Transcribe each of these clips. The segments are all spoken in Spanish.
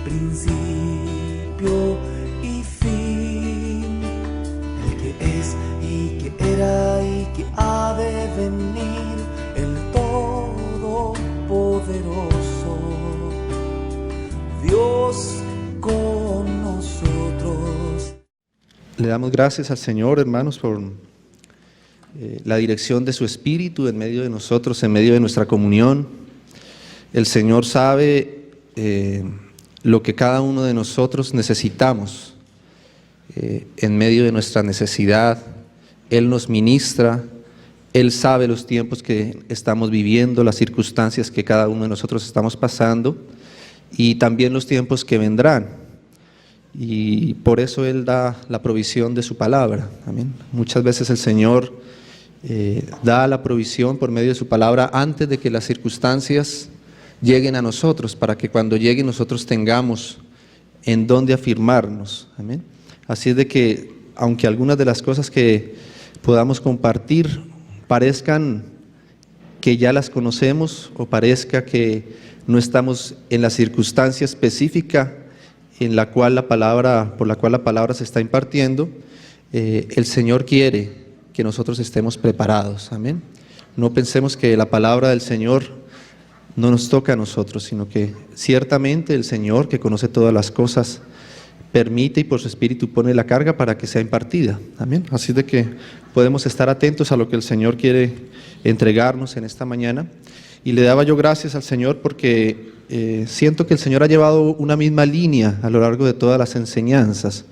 principio y fin, el que es y que era y que ha de venir, el Todopoderoso, Dios con nosotros. Le damos gracias al Señor, hermanos, por la dirección de su Espíritu en medio de nosotros, en medio de nuestra comunión. El Señor sabe lo que cada uno de nosotros necesitamos en medio de nuestra necesidad. Él nos ministra, Él sabe los tiempos que estamos viviendo, las circunstancias que cada uno de nosotros estamos pasando y también los tiempos que vendrán. Y por eso Él da la provisión de su palabra. Amén. Muchas veces el Señor da la provisión por medio de su palabra antes de que las circunstancias lleguen a nosotros, para que cuando lleguen nosotros tengamos en dónde afirmarnos. Amén. Así es de que, aunque algunas de las cosas que podamos compartir parezcan que ya las conocemos o parezca que no estamos en la circunstancia específica por la cual la palabra se está impartiendo, el Señor quiere que nosotros estemos preparados. Amén. No pensemos que la palabra del Señor no nos toca a nosotros, sino que ciertamente el Señor, que conoce todas las cosas, permite y por su Espíritu pone la carga para que sea impartida. Amén. Así de que podemos estar atentos a lo que el Señor quiere entregarnos en esta mañana. Y le daba yo gracias al Señor porque siento que el Señor ha llevado una misma línea a lo largo de todas las enseñanzas.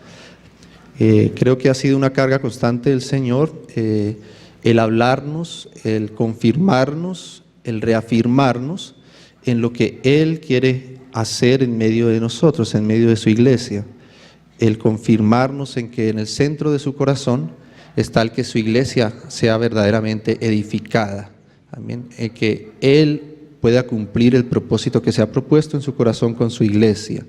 Creo que ha sido una carga constante del Señor, el hablarnos, el confirmarnos, el reafirmarnos en lo que Él quiere hacer en medio de nosotros, en medio de su iglesia. El confirmarnos en que en el centro de su corazón está el que su iglesia sea verdaderamente edificada. Amén. En que Él pueda cumplir el propósito que se ha propuesto en su corazón con su iglesia.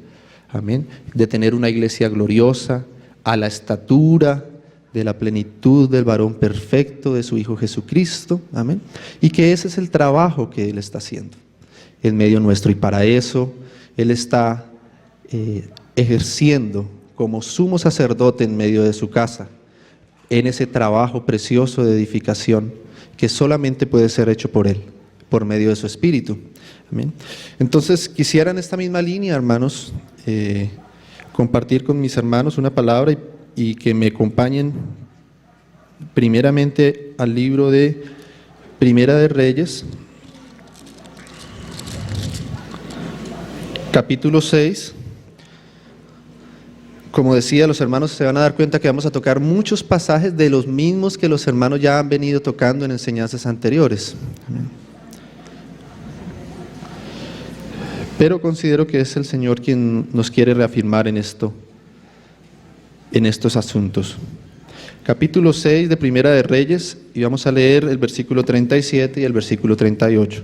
Amén. De tener una iglesia gloriosa, a la estatura de la plenitud del varón perfecto de su Hijo Jesucristo. Amén. Y que ese es el trabajo que Él está haciendo en medio nuestro. Y para eso Él está ejerciendo como sumo sacerdote en medio de su casa, en ese trabajo precioso de edificación que solamente puede ser hecho por Él, por medio de su Espíritu. Amén. Entonces quisiera en esta misma línea, hermanos, compartir con mis hermanos una palabra y que me acompañen primeramente al libro de Primera de Reyes, capítulo 6. Como decía, los hermanos se van a dar cuenta que vamos a tocar muchos pasajes de los mismos que los hermanos ya han venido tocando en enseñanzas anteriores. Pero considero que es el Señor quien nos quiere reafirmar en estos asuntos. Capítulo 6 de Primera de Reyes, y vamos a leer el versículo 37 y el versículo 38.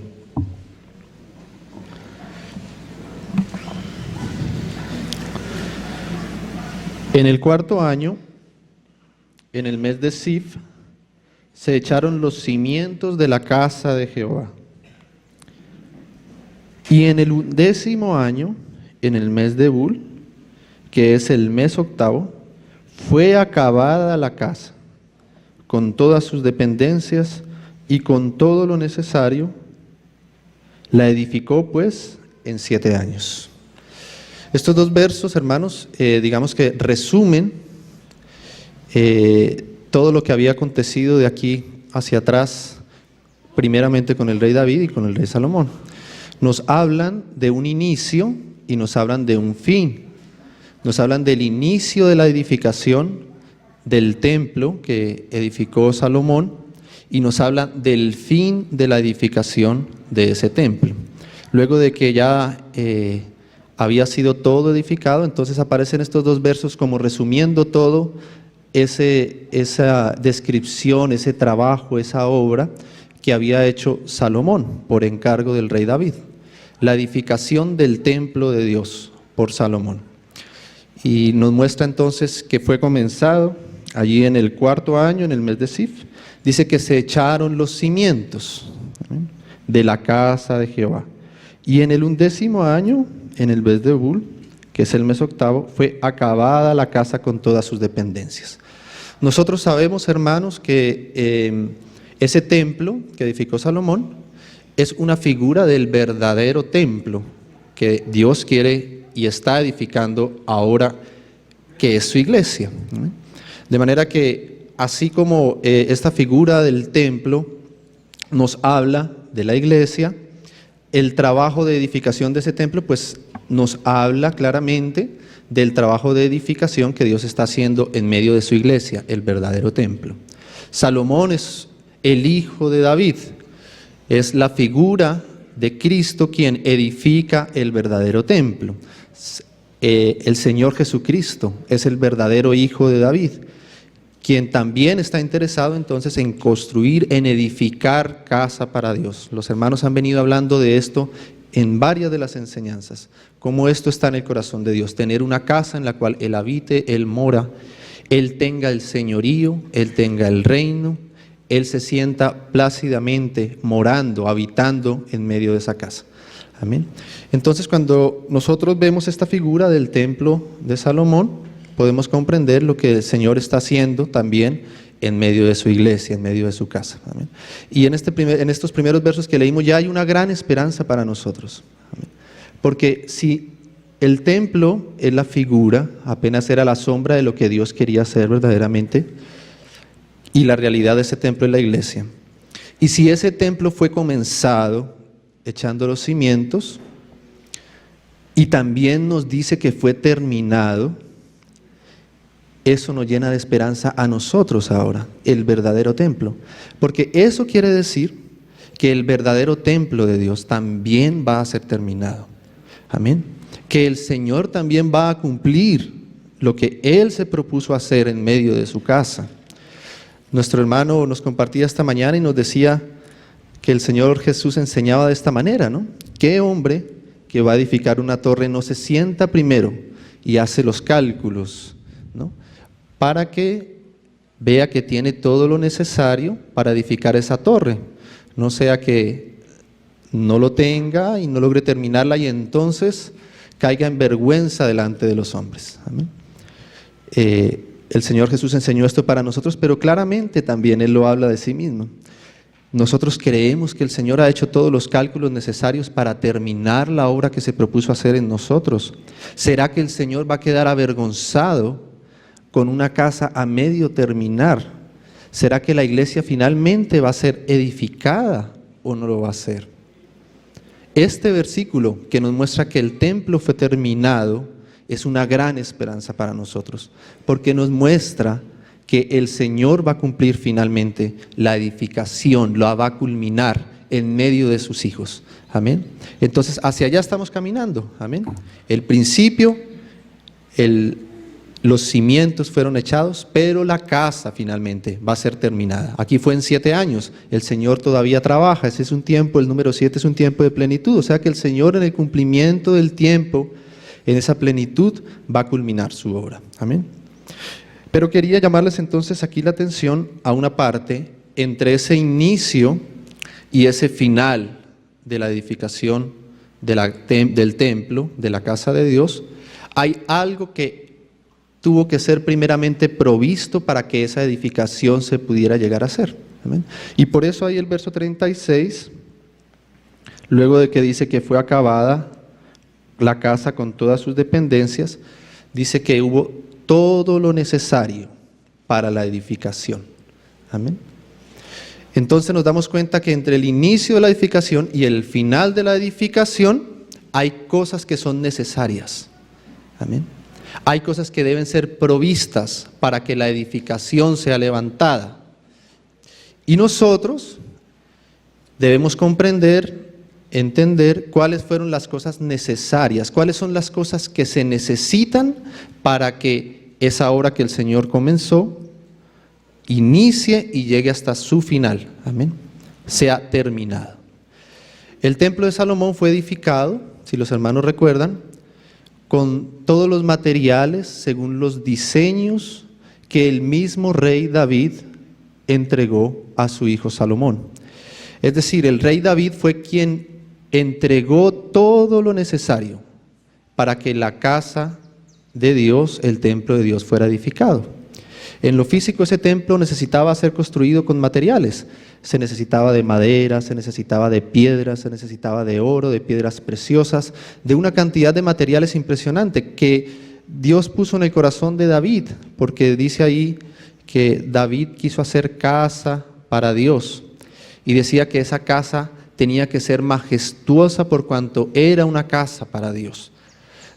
En el cuarto año, en el mes de Sif, se echaron los cimientos de la casa de Jehová. Y en el 10º año, en el mes de Bul, que es el mes octavo, fue acabada la casa, con todas sus dependencias y con todo lo necesario. La edificó pues en 7 años. Estos dos versos, hermanos, digamos que resumen todo lo que había acontecido de aquí hacia atrás, primeramente con el rey David y con el rey Salomón. Nos hablan de un inicio y nos hablan de un fin. Nos hablan del inicio de la edificación del templo que edificó Salomón y nos hablan del fin de la edificación de ese templo. Luego de que ya había sido todo edificado, entonces aparecen estos dos versos como resumiendo todo esa descripción, ese trabajo, esa obra que había hecho Salomón por encargo del rey David. La edificación del templo de Dios por Salomón. Y nos muestra entonces que fue comenzado allí en el 4º año, en el mes de Sif. Dice que se echaron los cimientos de la casa de Jehová. Y en el 11º año, en el mes de Bul, que es el mes octavo, fue acabada la casa con todas sus dependencias. Nosotros sabemos, hermanos, que ese templo que edificó Salomón es una figura del verdadero templo que Dios quiere y está edificando ahora, que es su iglesia. De manera que, así como esta figura del templo nos habla de la iglesia, el trabajo de edificación de ese templo pues nos habla claramente del trabajo de edificación que Dios está haciendo en medio de su iglesia, el verdadero templo. Salomón es el hijo de David, es la figura de Cristo quien edifica el verdadero templo. El Señor Jesucristo es el verdadero hijo de David, quien también está interesado entonces en construir, en edificar casa para Dios. Los hermanos han venido hablando de esto en varias de las enseñanzas, cómo esto está en el corazón de Dios, tener una casa en la cual Él habite, Él mora, Él tenga el señorío, Él tenga el reino, Él se sienta plácidamente morando, habitando en medio de esa casa. Amén. Entonces, cuando nosotros vemos esta figura del templo de Salomón, podemos comprender lo que el Señor está haciendo también en medio de su iglesia, en medio de su casa. Amén. Y en estos primeros versos que leímos ya hay una gran esperanza para nosotros. Amén. Porque si el templo es la figura, apenas era la sombra de lo que Dios quería hacer verdaderamente, y la realidad de ese templo es la iglesia. Y si ese templo fue comenzado echando los cimientos, y también nos dice que fue terminado, eso nos llena de esperanza a nosotros ahora, el verdadero templo. Porque eso quiere decir que el verdadero templo de Dios también va a ser terminado. Amén. Que el Señor también va a cumplir lo que Él se propuso hacer en medio de su casa. Nuestro hermano nos compartía esta mañana y nos decía que el Señor Jesús enseñaba de esta manera, ¿no? ¿Qué hombre que va a edificar una torre no se sienta primero y hace los cálculos, ¿no?, para que vea que tiene todo lo necesario para edificar esa torre? No sea que no lo tenga y no logre terminarla y entonces caiga en vergüenza delante de los hombres. Amén. El Señor Jesús enseñó esto para nosotros, pero claramente también Él lo habla de sí mismo. Nosotros creemos que el Señor ha hecho todos los cálculos necesarios para terminar la obra que se propuso hacer en nosotros. ¿Será que el Señor va a quedar avergonzado con una casa a medio terminar? ¿Será que la iglesia finalmente va a ser edificada o no lo va a ser? Este versículo que nos muestra que el templo fue terminado es una gran esperanza para nosotros, porque nos muestra que el Señor va a cumplir finalmente la edificación, la va a culminar en medio de sus hijos. Amén. Entonces, hacia allá estamos caminando. Amén. El principio, los cimientos fueron echados, pero la casa finalmente va a ser terminada. Aquí fue en 7 años, el Señor todavía trabaja, ese es un tiempo, el número 7 es un tiempo de plenitud, o sea que el Señor en el cumplimiento del tiempo, en esa plenitud, va a culminar su obra. Amén. Pero quería llamarles entonces aquí la atención a una parte entre ese inicio y ese final de la edificación del templo, de la casa de Dios. Hay algo que tuvo que ser primeramente provisto para que esa edificación se pudiera llegar a hacer. ¿Amén? Y por eso ahí el verso 36, luego de que dice que fue acabada la casa con todas sus dependencias, dice que hubo todo lo necesario para la edificación. Amén. Entonces nos damos cuenta que entre el inicio de la edificación y el final de la edificación hay cosas que son necesarias. Amén. Hay cosas que deben ser provistas para que la edificación sea levantada. Y nosotros debemos comprender, entender cuáles fueron las cosas necesarias, cuáles son las cosas que se necesitan para que esa obra que el Señor comenzó inicie y llegue hasta su final. Amén. Sea terminado. El templo de Salomón fue edificado, si los hermanos recuerdan, con todos los materiales según los diseños que el mismo rey David entregó a su hijo Salomón. Es decir, el rey David fue quien entregó todo lo necesario para que la casa de Dios, el templo de Dios, fuera edificado. En lo físico, ese templo necesitaba ser construido con materiales. Se necesitaba de madera, se necesitaba de piedras, se necesitaba de oro, de piedras preciosas, de una cantidad de materiales impresionante que Dios puso en el corazón de David, porque dice ahí que David quiso hacer casa para Dios y decía que esa casa tenía que ser majestuosa por cuanto era una casa para Dios.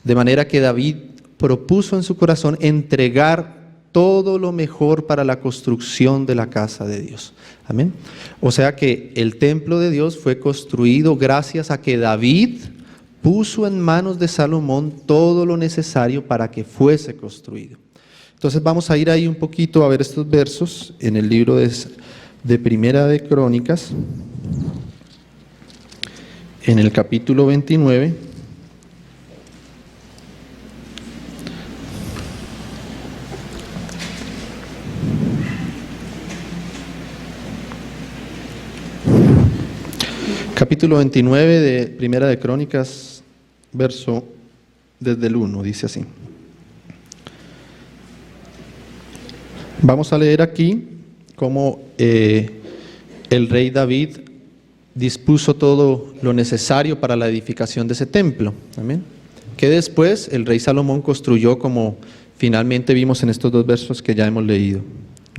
De manera que David propuso en su corazón entregar todo lo mejor para la construcción de la casa de Dios. Amén. O sea que el templo de Dios fue construido gracias a que David puso en manos de Salomón todo lo necesario para que fuese construido. Entonces vamos a ir ahí un poquito a ver estos versos en el libro de Primera de Crónicas, en el capítulo 29. Capítulo 29 de Primera de Crónicas, verso desde el 1, dice así. Vamos a leer aquí cómo el rey David dispuso todo lo necesario para la edificación de ese templo. Amén. Que después el rey Salomón construyó, como finalmente vimos en estos dos versos que ya hemos leído.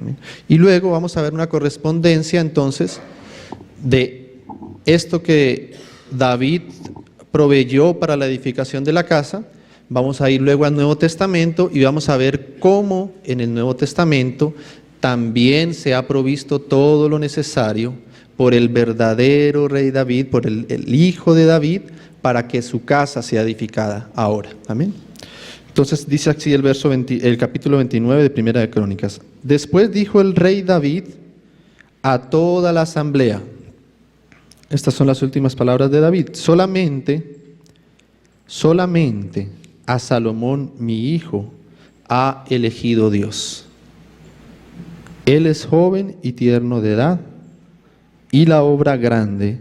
Amén. Y luego vamos a ver una correspondencia entonces de esto que David proveyó para la edificación de la casa. Vamos a ir luego al Nuevo Testamento y vamos a ver cómo en el Nuevo Testamento también se ha provisto todo lo necesario por el verdadero rey David, por el hijo de David, para que su casa sea edificada ahora. Amén. Entonces dice así el capítulo 29 de Primera de Crónicas. Después dijo el rey David a toda la asamblea. Estas son las últimas palabras de David. Solamente a Salomón, mi hijo, ha elegido Dios. Él es joven y tierno de edad, y la obra grande,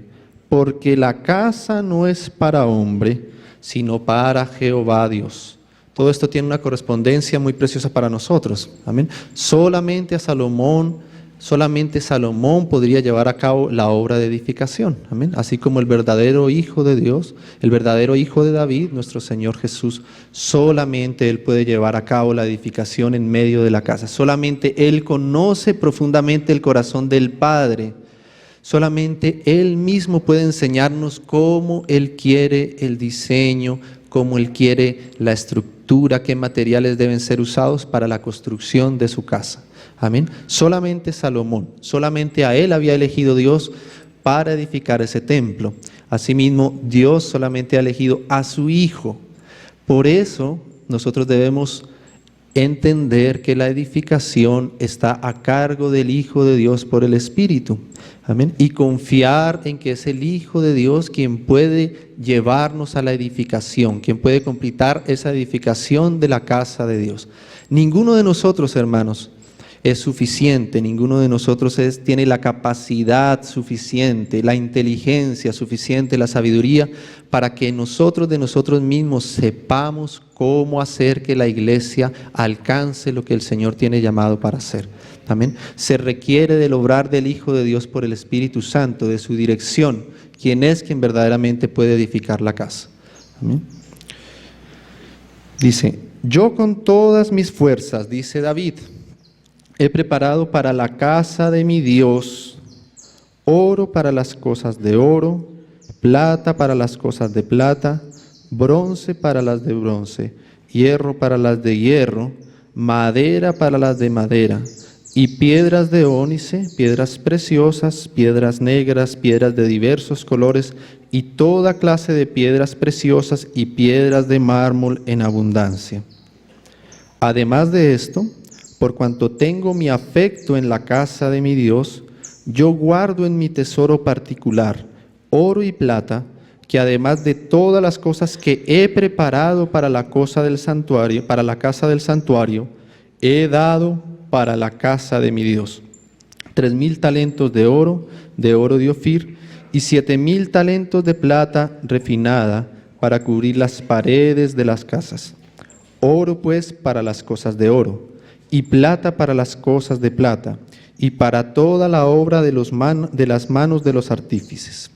porque la casa no es para hombre, sino para Jehová Dios. Todo esto tiene una correspondencia muy preciosa para nosotros. Amén. Solamente Salomón podría llevar a cabo la obra de edificación. Amén. Así como el verdadero Hijo de Dios, el verdadero Hijo de David, nuestro Señor Jesús, solamente Él puede llevar a cabo la edificación en medio de la casa. Solamente Él conoce profundamente el corazón del Padre. Solamente Él mismo puede enseñarnos cómo Él quiere el diseño, cómo Él quiere la estructura, qué materiales deben ser usados para la construcción de su casa. Amén. Solamente Salomón, solamente a él había elegido Dios para edificar ese templo. Asimismo, Dios solamente ha elegido a su Hijo. Por eso, nosotros debemos entender que la edificación está a cargo del Hijo de Dios por el Espíritu. Amén. Y confiar en que es el Hijo de Dios quien puede llevarnos a la edificación, quien puede completar esa edificación de la casa de Dios. Ninguno de nosotros, hermanos, es suficiente, ninguno de nosotros tiene la capacidad suficiente, la inteligencia suficiente, la sabiduría para que nosotros de nosotros mismos sepamos cómo hacer que la iglesia alcance lo que el Señor tiene llamado para hacer. Amén. Se requiere del obrar del Hijo de Dios por el Espíritu Santo, de su dirección, quien es quien verdaderamente puede edificar la casa. Amén. Dice, yo con todas mis fuerzas, dice David, he preparado para la casa de mi Dios oro para las cosas de oro, plata para las cosas de plata, bronce para las de bronce, hierro para las de hierro, madera para las de madera, y piedras de ónice, piedras preciosas, piedras negras, piedras de diversos colores, y toda clase de piedras preciosas y piedras de mármol en abundancia. Además de esto, por cuanto tengo mi afecto en la casa de mi Dios, yo guardo en mi tesoro particular oro y plata, que además de todas las cosas que he preparado para la casa del santuario, he dado para la casa de mi Dios 3,000 talentos de oro de Ofir, y 7,000 talentos de plata refinada, para cubrir las paredes de las casas. Oro pues para las cosas de oro, y plata para las cosas de plata, y para toda la obra de las manos de los artífices.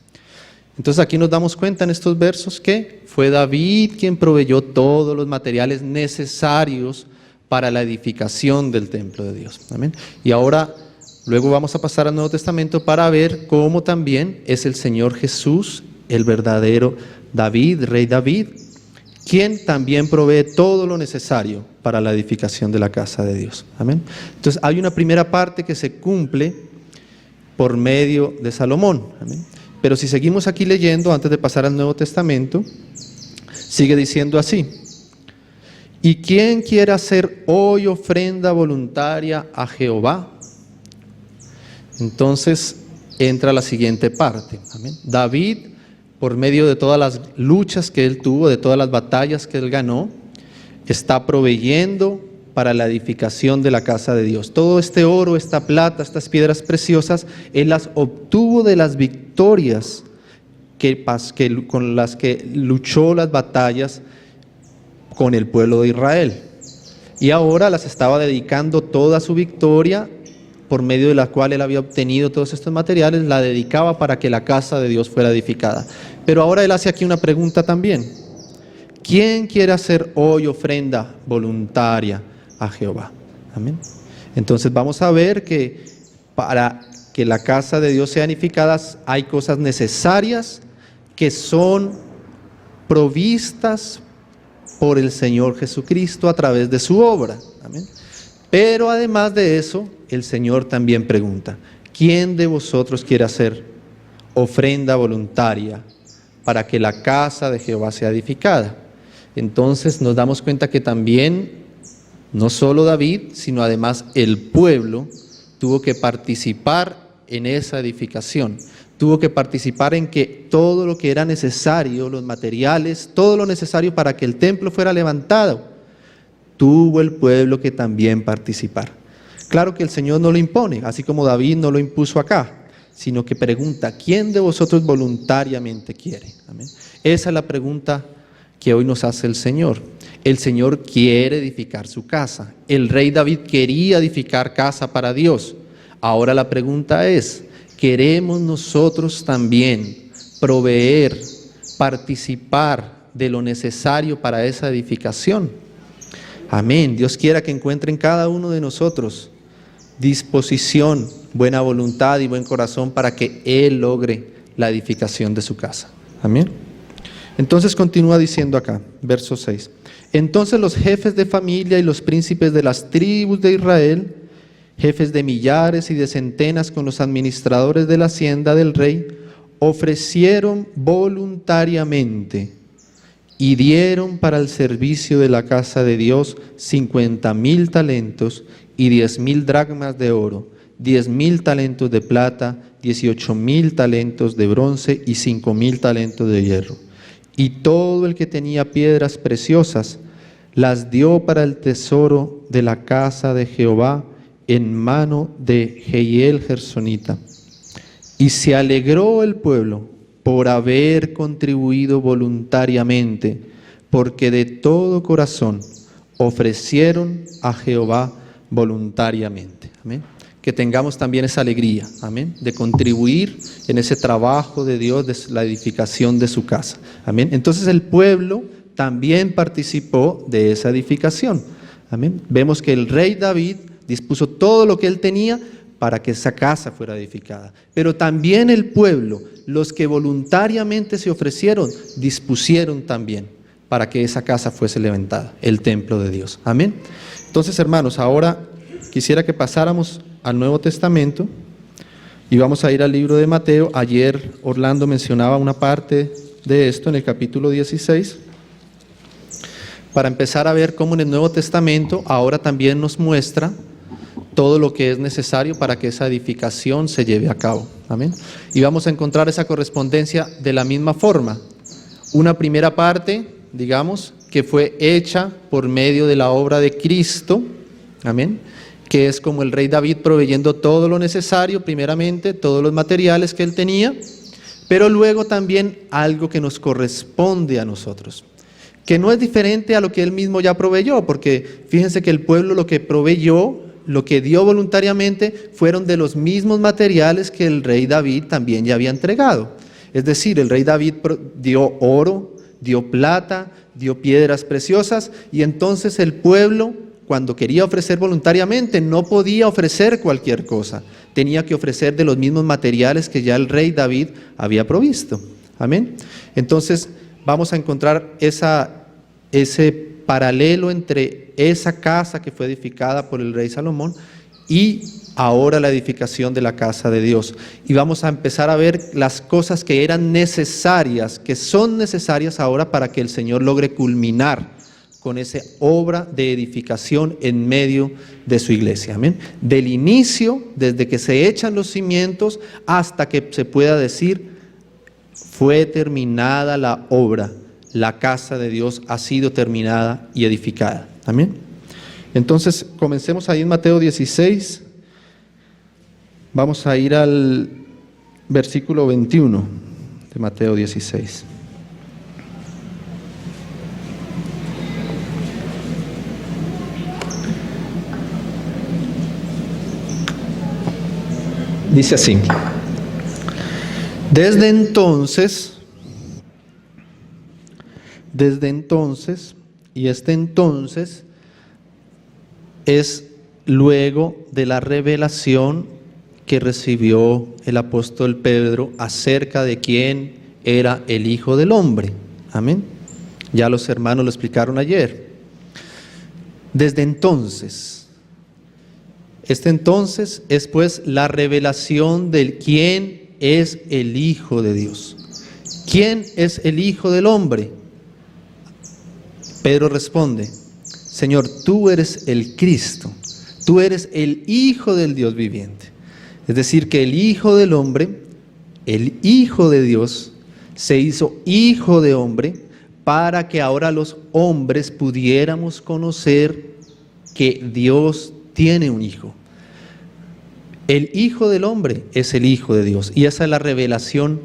Entonces aquí nos damos cuenta en estos versos que fue David quien proveyó todos los materiales necesarios para la edificación del templo de Dios. Amén. Y ahora, luego vamos a pasar al Nuevo Testamento para ver cómo también es el Señor Jesús, el verdadero David, rey David, quien también provee todo lo necesario para la edificación de la casa de Dios. Amén. Entonces hay una primera parte que se cumple por medio de Salomón. Amén. Pero si seguimos aquí leyendo, antes de pasar al Nuevo Testamento, sigue diciendo así: ¿y quién quiere hacer hoy ofrenda voluntaria a Jehová? Entonces entra la siguiente parte. Amén. David, por medio de todas las luchas que él tuvo, de todas las batallas que él ganó, está proveyendo para la edificación de la casa de Dios. Todo este oro, esta plata, estas piedras preciosas, él las obtuvo de las victorias con las que luchó las batallas con el pueblo de Israel. Y ahora las estaba dedicando toda su victoria, por medio de la cual él había obtenido todos estos materiales, la dedicaba para que la casa de Dios fuera edificada. Pero ahora él hace aquí una pregunta también: ¿quién quiere hacer hoy ofrenda voluntaria a Jehová? Amén. Entonces vamos a ver que para que la casa de Dios sea edificada hay cosas necesarias que son provistas por el Señor Jesucristo a través de su obra. Amén. Pero además de eso, el Señor también pregunta: ¿quién de vosotros quiere hacer ofrenda voluntaria para que la casa de Jehová sea edificada? Entonces nos damos cuenta que también, no solo David, sino además el pueblo tuvo que participar en esa edificación. Tuvo que participar en que todo lo que era necesario, los materiales, todo lo necesario para que el templo fuera levantado, tuvo el pueblo que también participar. Claro que el Señor no lo impone, así como David no lo impuso acá, sino que pregunta: ¿quién de vosotros voluntariamente quiere? Amén. Esa es la pregunta que hoy nos hace el Señor. El Señor quiere edificar su casa. El rey David quería edificar casa para Dios. Ahora la pregunta es: ¿queremos nosotros también proveer, participar de lo necesario para esa edificación? Amén. Dios quiera que encuentre en cada uno de nosotros disposición, buena voluntad y buen corazón para que Él logre la edificación de su casa. Amén. Entonces continúa diciendo acá, verso 6. Entonces los jefes de familia y los príncipes de las tribus de Israel, jefes de millares y de centenas con los administradores de la hacienda del rey, ofrecieron voluntariamente y dieron para el servicio de la casa de Dios 50,000 talentos y 10,000 dracmas de oro, 10,000 talentos de plata, 18,000 talentos de bronce y 5,000 talentos de hierro. Y todo el que tenía piedras preciosas las dio para el tesoro de la casa de Jehová en mano de Jehiel Gersonita. Y se alegró el pueblo por haber contribuido voluntariamente, porque de todo corazón ofrecieron a Jehová voluntariamente. Amén. Que tengamos también esa alegría, amén, de contribuir en ese trabajo de Dios, de la edificación de su casa. Amén. Entonces el pueblo también participó de esa edificación. Amén. Vemos que el rey David dispuso todo lo que él tenía para que esa casa fuera edificada. Pero también el pueblo, los que voluntariamente se ofrecieron, dispusieron también para que esa casa fuese levantada, el templo de Dios. Amén. Entonces, hermanos, ahora quisiera que pasáramos al Nuevo Testamento y vamos a ir al libro de Mateo. Ayer Orlando mencionaba una parte de esto en el capítulo 16, para empezar a ver cómo en el Nuevo Testamento ahora también nos muestra todo lo que es necesario para que esa edificación se lleve a cabo. Amén. Y vamos a encontrar esa correspondencia de la misma forma. Una primera parte, digamos, que fue hecha por medio de la obra de Cristo. Amén. Que es como el rey David proveyendo todo lo necesario, primeramente, todos los materiales que él tenía, pero luego también algo que nos corresponde a nosotros, que no es diferente a lo que Él mismo ya proveyó, porque fíjense que el pueblo lo que proveyó, lo que dio voluntariamente, fueron de los mismos materiales que el rey David también ya había entregado. Es decir, el rey David dio oro, dio plata, dio piedras preciosas, y entonces el pueblo, cuando quería ofrecer voluntariamente, no podía ofrecer cualquier cosa. Tenía que ofrecer de los mismos materiales que ya el rey David había provisto. Amén. Entonces vamos a encontrar ese paralelo entre esa casa que fue edificada por el rey Salomón y ahora la edificación de la casa de Dios. Y vamos a empezar a ver las cosas que eran necesarias, que son necesarias ahora para que el Señor logre culminar con esa obra de edificación en medio de su iglesia. Amén. Del inicio, desde que se echan los cimientos hasta que se pueda decir, fue terminada la obra, la casa de Dios ha sido terminada y edificada. Amén. Entonces, comencemos ahí en Mateo 16. Vamos a ir al versículo 21 de Mateo 16. Dice así: desde entonces, y este entonces es luego de la revelación que recibió el apóstol Pedro acerca de quién era el Hijo del Hombre. Amén. Ya los hermanos lo explicaron ayer. Desde entonces. Este entonces es pues la revelación de quién es el Hijo de Dios. ¿Quién es el Hijo del Hombre? Pedro responde: Señor, tú eres el Cristo, tú eres el Hijo del Dios viviente. Es decir, que el Hijo del Hombre, el Hijo de Dios, se hizo Hijo de Hombre para que ahora los hombres pudiéramos conocer que Dios tiene un Hijo. El Hijo del Hombre es el Hijo de Dios, y esa es la revelación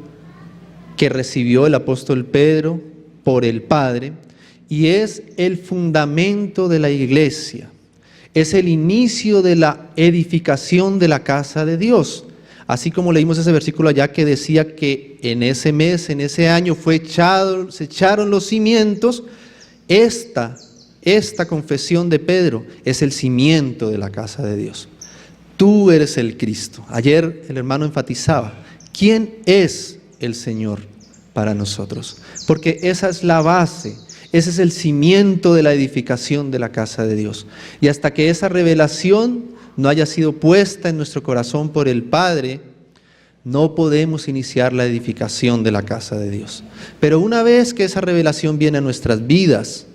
que recibió el apóstol Pedro por el Padre, y es el fundamento de la iglesia, es el inicio de la edificación de la casa de Dios. Así como leímos ese versículo allá que decía que en ese mes, en ese año se echaron los cimientos. Esta confesión de Pedro es el cimiento de la casa de Dios. Tú eres el Cristo. Ayer el hermano enfatizaba, ¿quién es el Señor para nosotros? Porque esa es la base, ese es el cimiento de la edificación de la casa de Dios. Y hasta que esa revelación no haya sido puesta en nuestro corazón por el Padre, no podemos iniciar la edificación de la casa de Dios. Pero una vez que esa revelación viene a nuestras vidas,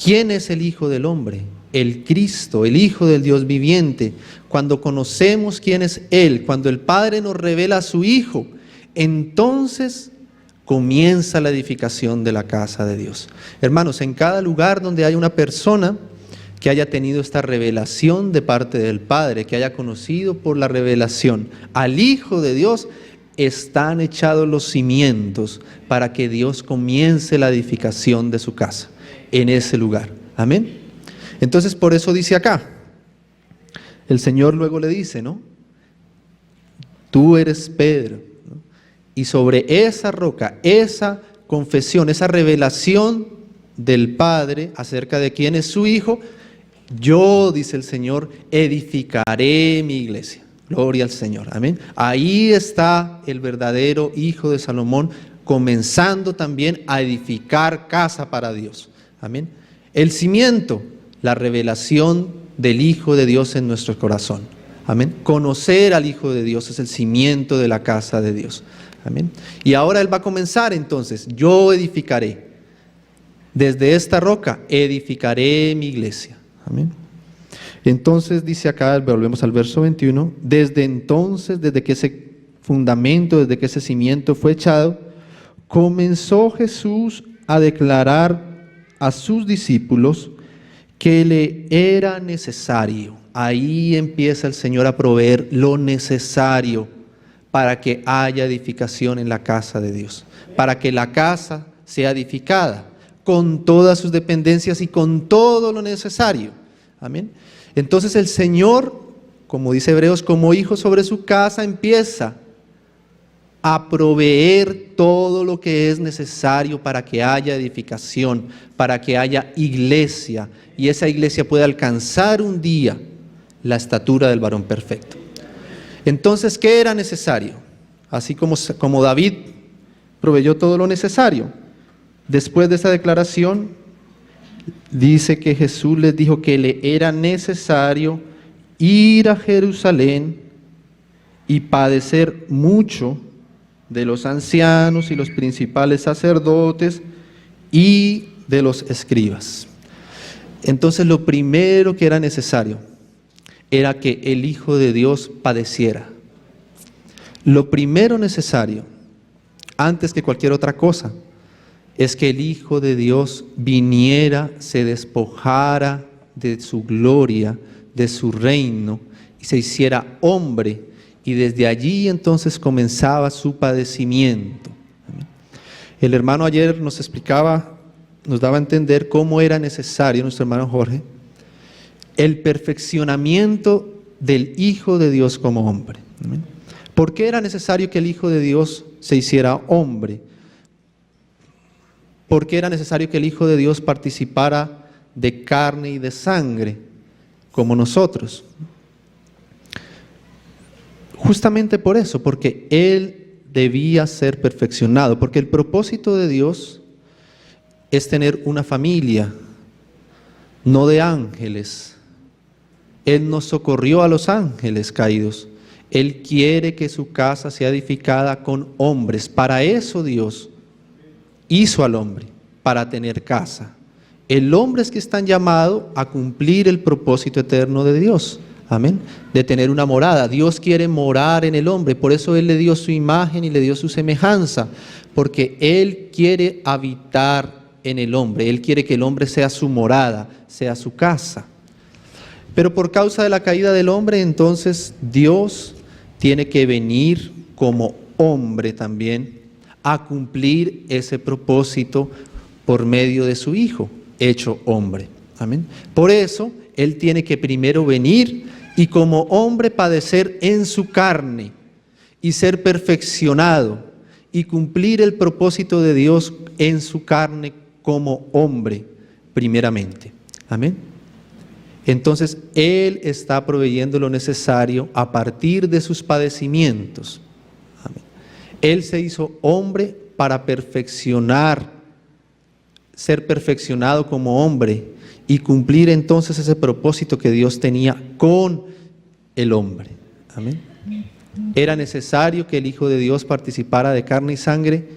¿quién es el Hijo del Hombre? El Cristo, el Hijo del Dios viviente. Cuando conocemos quién es Él, cuando el Padre nos revela a su Hijo, entonces comienza la edificación de la casa de Dios. Hermanos, en cada lugar donde hay una persona que haya tenido esta revelación de parte del Padre, que haya conocido por la revelación al Hijo de Dios, están echados los cimientos para que Dios comience la edificación de su casa en ese lugar. Amén. Entonces, por eso dice acá, el Señor luego le dice, ¿no? Tú eres Pedro, ¿no? Y sobre esa roca, esa confesión, esa revelación del Padre acerca de quién es su Hijo, yo, dice el Señor, edificaré mi iglesia. Gloria al Señor, amén. Ahí está el verdadero Hijo de Salomón, comenzando también a edificar casa para Dios. Amén. El cimiento, la revelación del Hijo de Dios en nuestro corazón. Amén. Conocer al Hijo de Dios es el cimiento de la casa de Dios. Amén. Y ahora Él va a comenzar entonces, yo edificaré. Desde esta roca edificaré mi iglesia. Amén. Entonces dice acá, volvemos al verso 21, desde entonces, desde que ese fundamento, desde que ese cimiento fue echado, comenzó Jesús a declarar a sus discípulos que le era necesario. Ahí empieza el Señor a proveer lo necesario para que haya edificación en la casa de Dios, para que la casa sea edificada con todas sus dependencias y con todo lo necesario. Amén. Entonces el Señor, como dice Hebreos, como hijo sobre su casa, empieza a proveer todo lo que es necesario para que haya edificación, para que haya iglesia, y esa iglesia pueda alcanzar un día la estatura del varón perfecto. Entonces, ¿qué era necesario? Así como David proveyó todo lo necesario. Después de esa declaración, dice que Jesús les dijo que le era necesario ir a Jerusalén y padecer mucho de los ancianos y los principales sacerdotes y de los escribas. Entonces, lo primero que era necesario era que el Hijo de Dios padeciera. Lo primero necesario, antes que cualquier otra cosa, es que el Hijo de Dios viniera, se despojara de su gloria, de su reino, y se hiciera hombre, y desde allí entonces comenzaba su padecimiento. El hermano ayer nos explicaba, nos daba a entender cómo era necesario, nuestro hermano Jorge, el perfeccionamiento del Hijo de Dios como hombre. ¿Por qué era necesario que el Hijo de Dios se hiciera hombre? ¿Por qué era necesario que el Hijo de Dios participara de carne y de sangre como nosotros? Justamente por eso, porque Él debía ser perfeccionado, porque el propósito de Dios es tener una familia, no de ángeles. Él nos socorrió a los ángeles caídos. Él quiere que su casa sea edificada con hombres. Para eso Dios hizo al hombre, para tener casa. El hombre es que están llamados a cumplir el propósito eterno de Dios. Amén. De tener una morada. Dios quiere morar en el hombre. Por eso Él le dio su imagen y le dio su semejanza. Porque Él quiere habitar en el hombre. Él quiere que el hombre sea su morada, sea su casa. Pero por causa de la caída del hombre, entonces Dios tiene que venir como hombre también a cumplir ese propósito por medio de su Hijo, hecho hombre. Amén. Por eso, Él tiene que primero venir y como hombre padecer en su carne y ser perfeccionado y cumplir el propósito de Dios en su carne como hombre, primeramente. Amén. Entonces, Él está proveyendo lo necesario a partir de sus padecimientos. Amén. Él se hizo hombre para perfeccionar, ser perfeccionado como hombre y cumplir entonces ese propósito que Dios tenía con el hombre. Amén. Era necesario que el Hijo de Dios participara de carne y sangre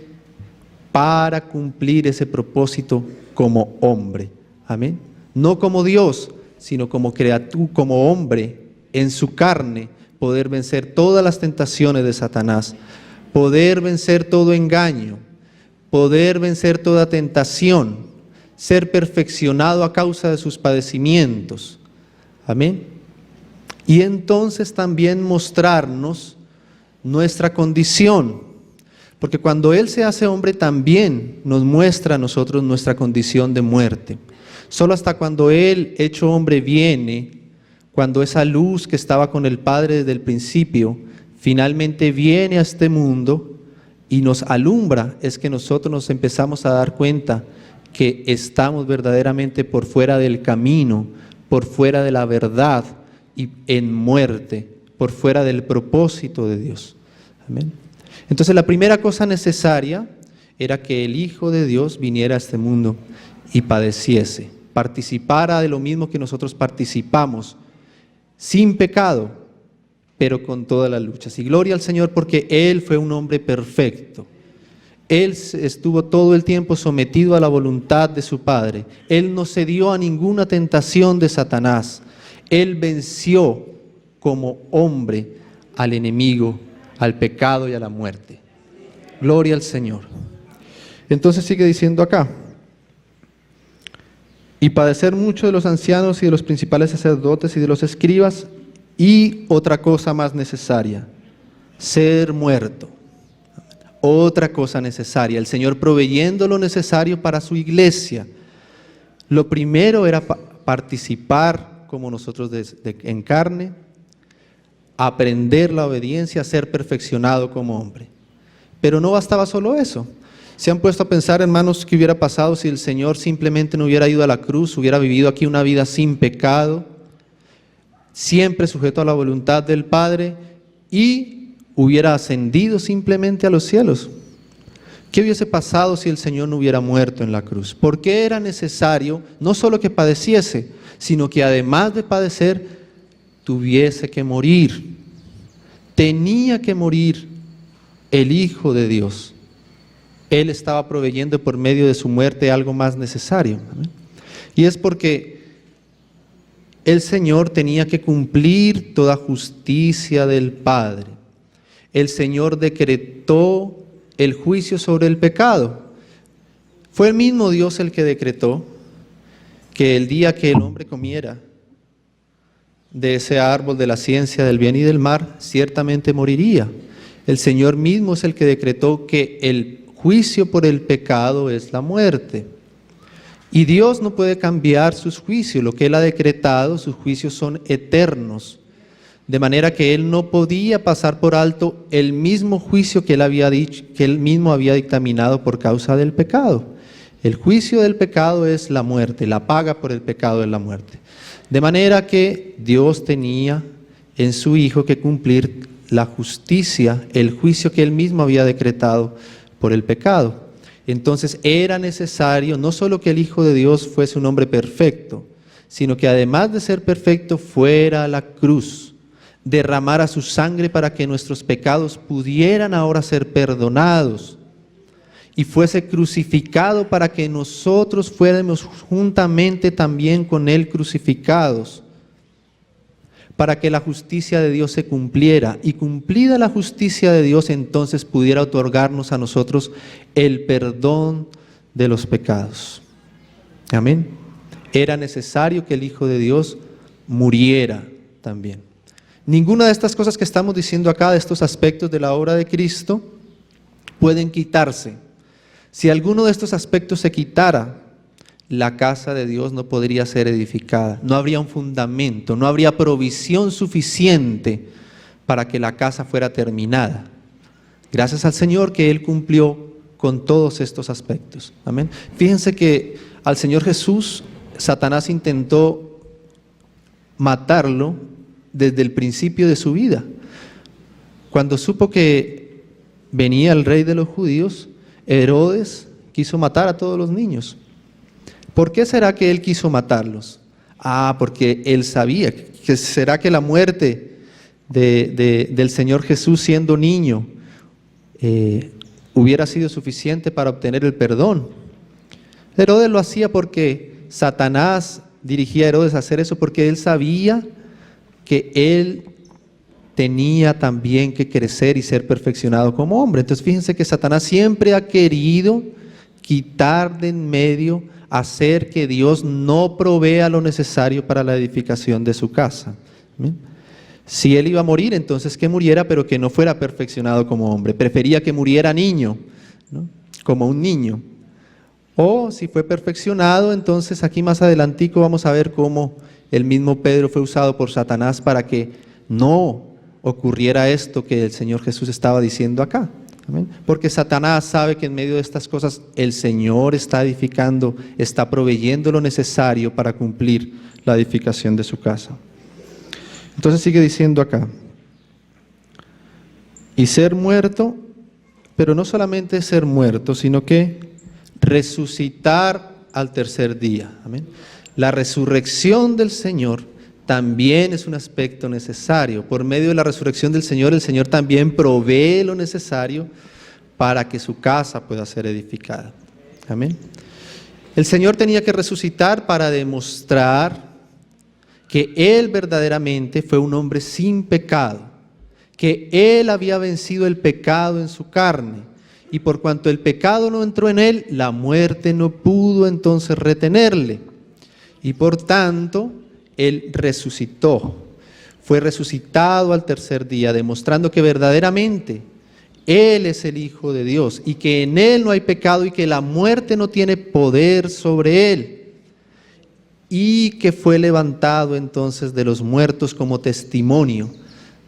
para cumplir ese propósito como hombre. Amén. No como Dios, sino como criatura, como hombre en su carne, poder vencer todas las tentaciones de Satanás, poder vencer todo engaño, poder vencer toda tentación, ser perfeccionado a causa de sus padecimientos. Amén. Y entonces también mostrarnos nuestra condición, porque cuando Él se hace hombre también nos muestra a nosotros nuestra condición de muerte. Solo hasta cuando Él, hecho hombre, viene, cuando esa luz que estaba con el Padre desde el principio, finalmente viene a este mundo y nos alumbra, es que nosotros nos empezamos a dar cuenta que estamos verdaderamente por fuera del camino, por fuera de la verdad y en muerte, por fuera del propósito de Dios. Amén. Entonces la primera cosa necesaria era que el Hijo de Dios viniera a este mundo y padeciese, participara de lo mismo que nosotros participamos, sin pecado, pero con todas las luchas. Y gloria al Señor porque Él fue un hombre perfecto. Él estuvo todo el tiempo sometido a la voluntad de su Padre. Él no cedió a ninguna tentación de Satanás. Él venció como hombre al enemigo, al pecado y a la muerte. Gloria al Señor. Entonces sigue diciendo acá: y padecer mucho de los ancianos y de los principales sacerdotes y de los escribas, y otra cosa más necesaria, ser muerto. Otra cosa necesaria, el Señor proveyendo lo necesario para su iglesia. Lo primero era participar como nosotros en carne, aprender la obediencia, ser perfeccionado como hombre. Pero no bastaba solo eso. ¿Se han puesto a pensar, hermanos, qué hubiera pasado si el Señor simplemente no hubiera ido a la cruz, hubiera vivido aquí una vida sin pecado, siempre sujeto a la voluntad del Padre y hubiera ascendido simplemente a los cielos? ¿Qué hubiese pasado si el Señor no hubiera muerto en la cruz? ¿Por qué era necesario no solo que padeciese, sino que además de padecer, tuviese que morir? Tenía que morir el Hijo de Dios. Él estaba proveyendo por medio de su muerte algo más necesario. ¿Amén? Y es porque el Señor tenía que cumplir toda justicia del Padre. El Señor decretó el juicio sobre el pecado. Fue el mismo Dios el que decretó que el día que el hombre comiera de ese árbol de la ciencia del bien y del mal, ciertamente moriría. El Señor mismo es el que decretó que el juicio por el pecado es la muerte. Y Dios no puede cambiar sus juicios. Lo que Él ha decretado, sus juicios son eternos. De manera que Él no podía pasar por alto el mismo juicio que Él había dicho, que Él mismo había dictaminado por causa del pecado. El juicio del pecado es la muerte, la paga por el pecado es la muerte. De manera que Dios tenía en su Hijo que cumplir la justicia, el juicio que Él mismo había decretado por el pecado. Entonces era necesario no solo que el Hijo de Dios fuese un hombre perfecto, sino que además de ser perfecto fuera a la cruz, derramara su sangre para que nuestros pecados pudieran ahora ser perdonados y fuese crucificado para que nosotros fuéramos juntamente también con Él crucificados, para que la justicia de Dios se cumpliera, y cumplida la justicia de Dios, entonces pudiera otorgarnos a nosotros el perdón de los pecados. Amén. Era necesario que el Hijo de Dios muriera también. Ninguna de estas cosas que estamos diciendo acá, de estos aspectos de la obra de Cristo, pueden quitarse. Si alguno de estos aspectos se quitara, la casa de Dios no podría ser edificada. No habría un fundamento, no habría provisión suficiente para que la casa fuera terminada. Gracias al Señor que Él cumplió con todos estos aspectos. Amén. Fíjense que al Señor Jesús, Satanás intentó matarlo desde el principio de su vida. Cuando supo que venía el rey de los judíos, Herodes quiso matar a todos los niños. ¿Por qué será que él quiso matarlos? Porque él sabía que será que la muerte del Señor Jesús siendo niño hubiera sido suficiente para obtener el perdón. Herodes lo hacía porque Satanás dirigía a Herodes a hacer eso, porque él sabía que él tenía también que crecer y ser perfeccionado como hombre. Entonces fíjense que Satanás siempre ha querido quitar de en medio, hacer que Dios no provea lo necesario para la edificación de su casa. ¿Bien? Si él iba a morir, entonces que muriera, pero que no fuera perfeccionado como hombre. Prefería que muriera niño, ¿no? Como un niño. O si fue perfeccionado, entonces aquí más adelantico vamos a ver cómo el mismo Pedro fue usado por Satanás para que no ocurriera esto que el Señor Jesús estaba diciendo acá. ¿Amén? Porque Satanás sabe que en medio de estas cosas el Señor está edificando, está proveyendo lo necesario para cumplir la edificación de su casa. Entonces sigue diciendo acá, y ser muerto, pero no solamente ser muerto, sino que resucitar al tercer día. Amén. La resurrección del Señor también es un aspecto necesario. Por medio de la resurrección del Señor, el Señor también provee lo necesario para que su casa pueda ser edificada. Amén. El Señor tenía que resucitar para demostrar que Él verdaderamente fue un hombre sin pecado, que Él había vencido el pecado en su carne, y por cuanto el pecado no entró en Él, la muerte no pudo entonces retenerle, y por tanto Él resucitó. fue resucitado al tercer día, demostrando que verdaderamente Él es el Hijo de Dios y que en Él no hay pecado y que la muerte no tiene poder sobre Él, y que fue levantado entonces de los muertos como testimonio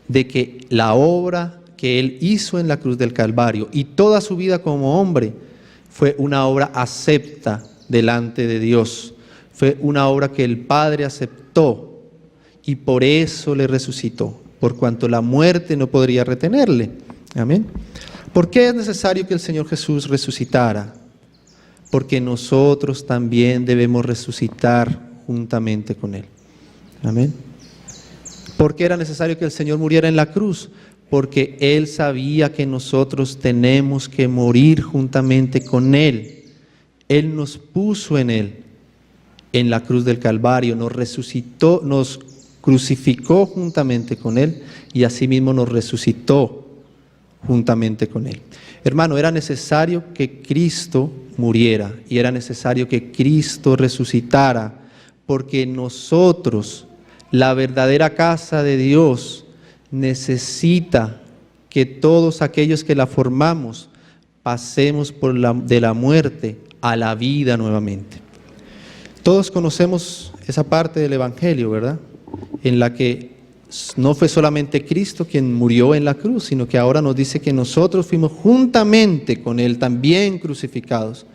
de que la obra que Él hizo en la cruz del Calvario y toda su vida como hombre fue una obra acepta delante de Dios, fue una obra que el Padre aceptó y por eso le resucitó, por cuanto la muerte no podría retenerle. Amén. ¿Por qué es necesario que el Señor Jesús resucitara? Porque nosotros también debemos resucitar juntamente con Él. Amén. ¿Por qué era necesario que el Señor muriera en la cruz? Porque Él sabía que nosotros tenemos que morir juntamente con Él. Él nos puso en Él, en la cruz del Calvario, nos resucitó, nos crucificó juntamente con Él y asimismo nos resucitó juntamente con Él. Hermano, era necesario que Cristo muriera y era necesario que Cristo resucitara, porque nosotros, la verdadera casa de Dios, necesita que todos aquellos que la formamos pasemos de la muerte a la vida nuevamente. Todos conocemos esa parte del Evangelio, ¿verdad? En la que no fue solamente Cristo quien murió en la cruz, sino que ahora nos dice que nosotros fuimos juntamente con Él también crucificados,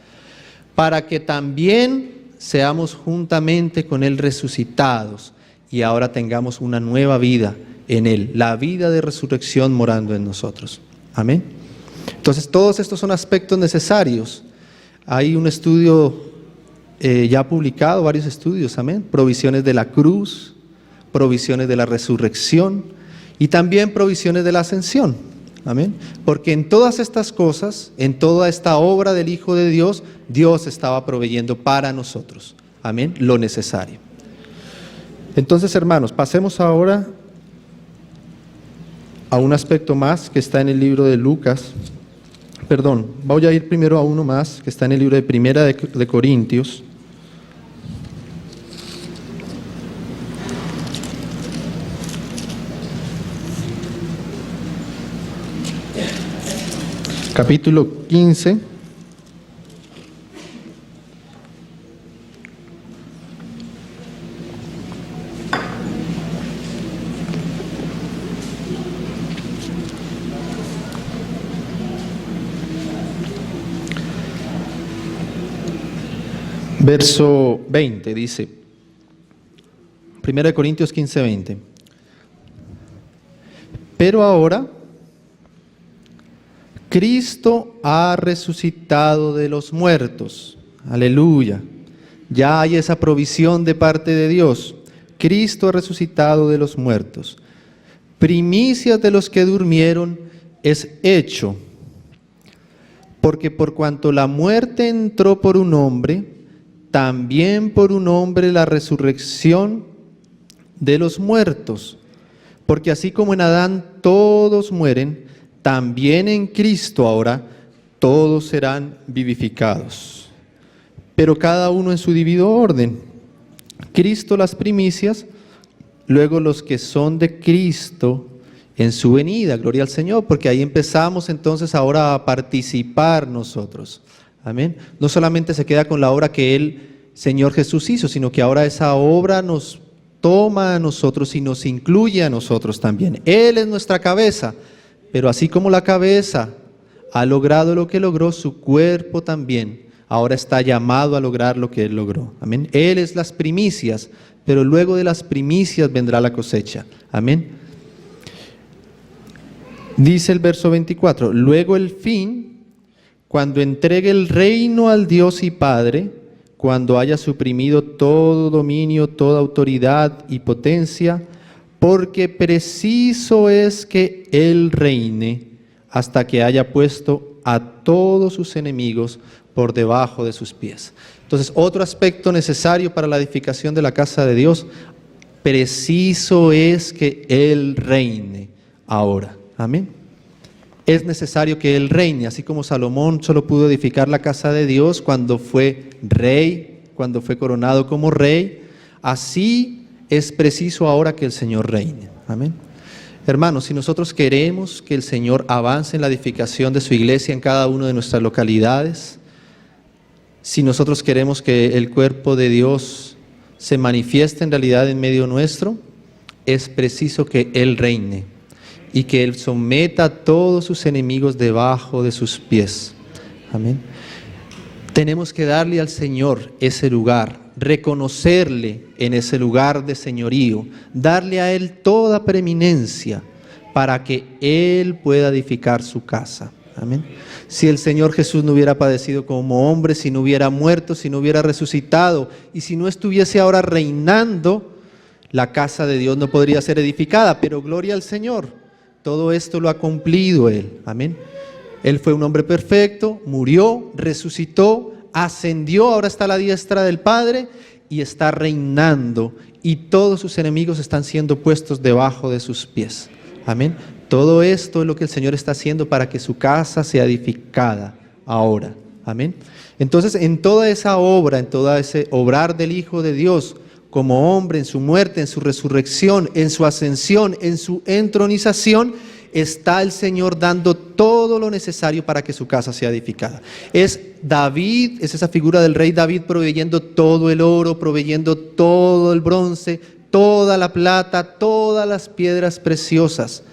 para que también seamos juntamente con Él resucitados y ahora tengamos una nueva vida en Él, la vida de resurrección morando en nosotros. Amén. Entonces todos estos son aspectos necesarios. Hay un estudio ya publicado, varios estudios, amén, provisiones de la cruz, provisiones de la resurrección y también provisiones de la ascensión, amén, porque en todas estas cosas, en toda esta obra del Hijo de Dios, Dios estaba proveyendo para nosotros, amén, lo necesario. Entonces, hermanos, pasemos ahora a un aspecto más que está en el libro de Lucas, voy a ir primero a uno más que está en el libro de Primera de Corintios. Capítulo 15. Verso 20 dice, 1 Corintios 15, 20. Pero ahora Cristo ha resucitado de los muertos. Aleluya. Ya hay esa provisión de parte de Dios. Cristo ha resucitado de los muertos. Primicias de los que durmieron es hecho. Porque por cuanto la muerte entró por un hombre, también por un hombre la resurrección de los muertos. Porque así como en Adán todos mueren, también en Cristo ahora todos serán vivificados. Pero cada uno en su debido orden. Cristo las primicias, luego los que son de Cristo en su venida. Gloria al Señor, porque ahí empezamos entonces ahora a participar nosotros. Amén. No solamente se queda con la obra que el Señor Jesús hizo, sino que ahora esa obra nos toma a nosotros y nos incluye a nosotros también. Él es nuestra cabeza, pero así como la cabeza ha logrado lo que logró, su cuerpo también ahora está llamado a lograr lo que Él logró. Amén. Él es las primicias, pero luego de las primicias vendrá la cosecha. Amén. Dice el verso 24, luego el fin, cuando entregue el reino al Dios y Padre, cuando haya suprimido todo dominio, toda autoridad y potencia, porque preciso es que Él reine hasta que haya puesto a todos sus enemigos por debajo de sus pies. Entonces, otro aspecto necesario para la edificación de la casa de Dios, preciso es que Él reine ahora. Amén. Es necesario que Él reine, así como Salomón solo pudo edificar la casa de Dios cuando fue rey, cuando fue coronado como rey, así es preciso ahora que el Señor reine. Amén. Hermanos, si nosotros queremos que el Señor avance en la edificación de su iglesia en cada una de nuestras localidades, si nosotros queremos que el cuerpo de Dios se manifieste en realidad en medio nuestro, es preciso que Él reine y que Él someta a todos sus enemigos debajo de sus pies. Amén. Tenemos que darle al Señor ese lugar, reconocerle en ese lugar de señorío, darle a Él toda preeminencia para que Él pueda edificar su casa. Amén. Si el Señor Jesús no hubiera padecido como hombre, si no hubiera muerto, si no hubiera resucitado y si no estuviese ahora reinando, la casa de Dios no podría ser edificada, pero gloria al Señor, todo esto lo ha cumplido Él. Amén. Él fue un hombre perfecto, murió, resucitó, ascendió, ahora está a la diestra del Padre y está reinando y todos sus enemigos están siendo puestos debajo de sus pies. Amén. Todo esto es lo que el Señor está haciendo para que su casa sea edificada ahora. Amén. Entonces, en toda esa obra, en todo ese obrar del Hijo de Dios, como hombre, en su muerte, en su resurrección, en su ascensión, en su entronización, está el Señor dando todo lo necesario para que su casa sea edificada. Es David, es esa figura del rey David proveyendo todo el oro, proveyendo todo el bronce, toda la plata, todas las piedras preciosas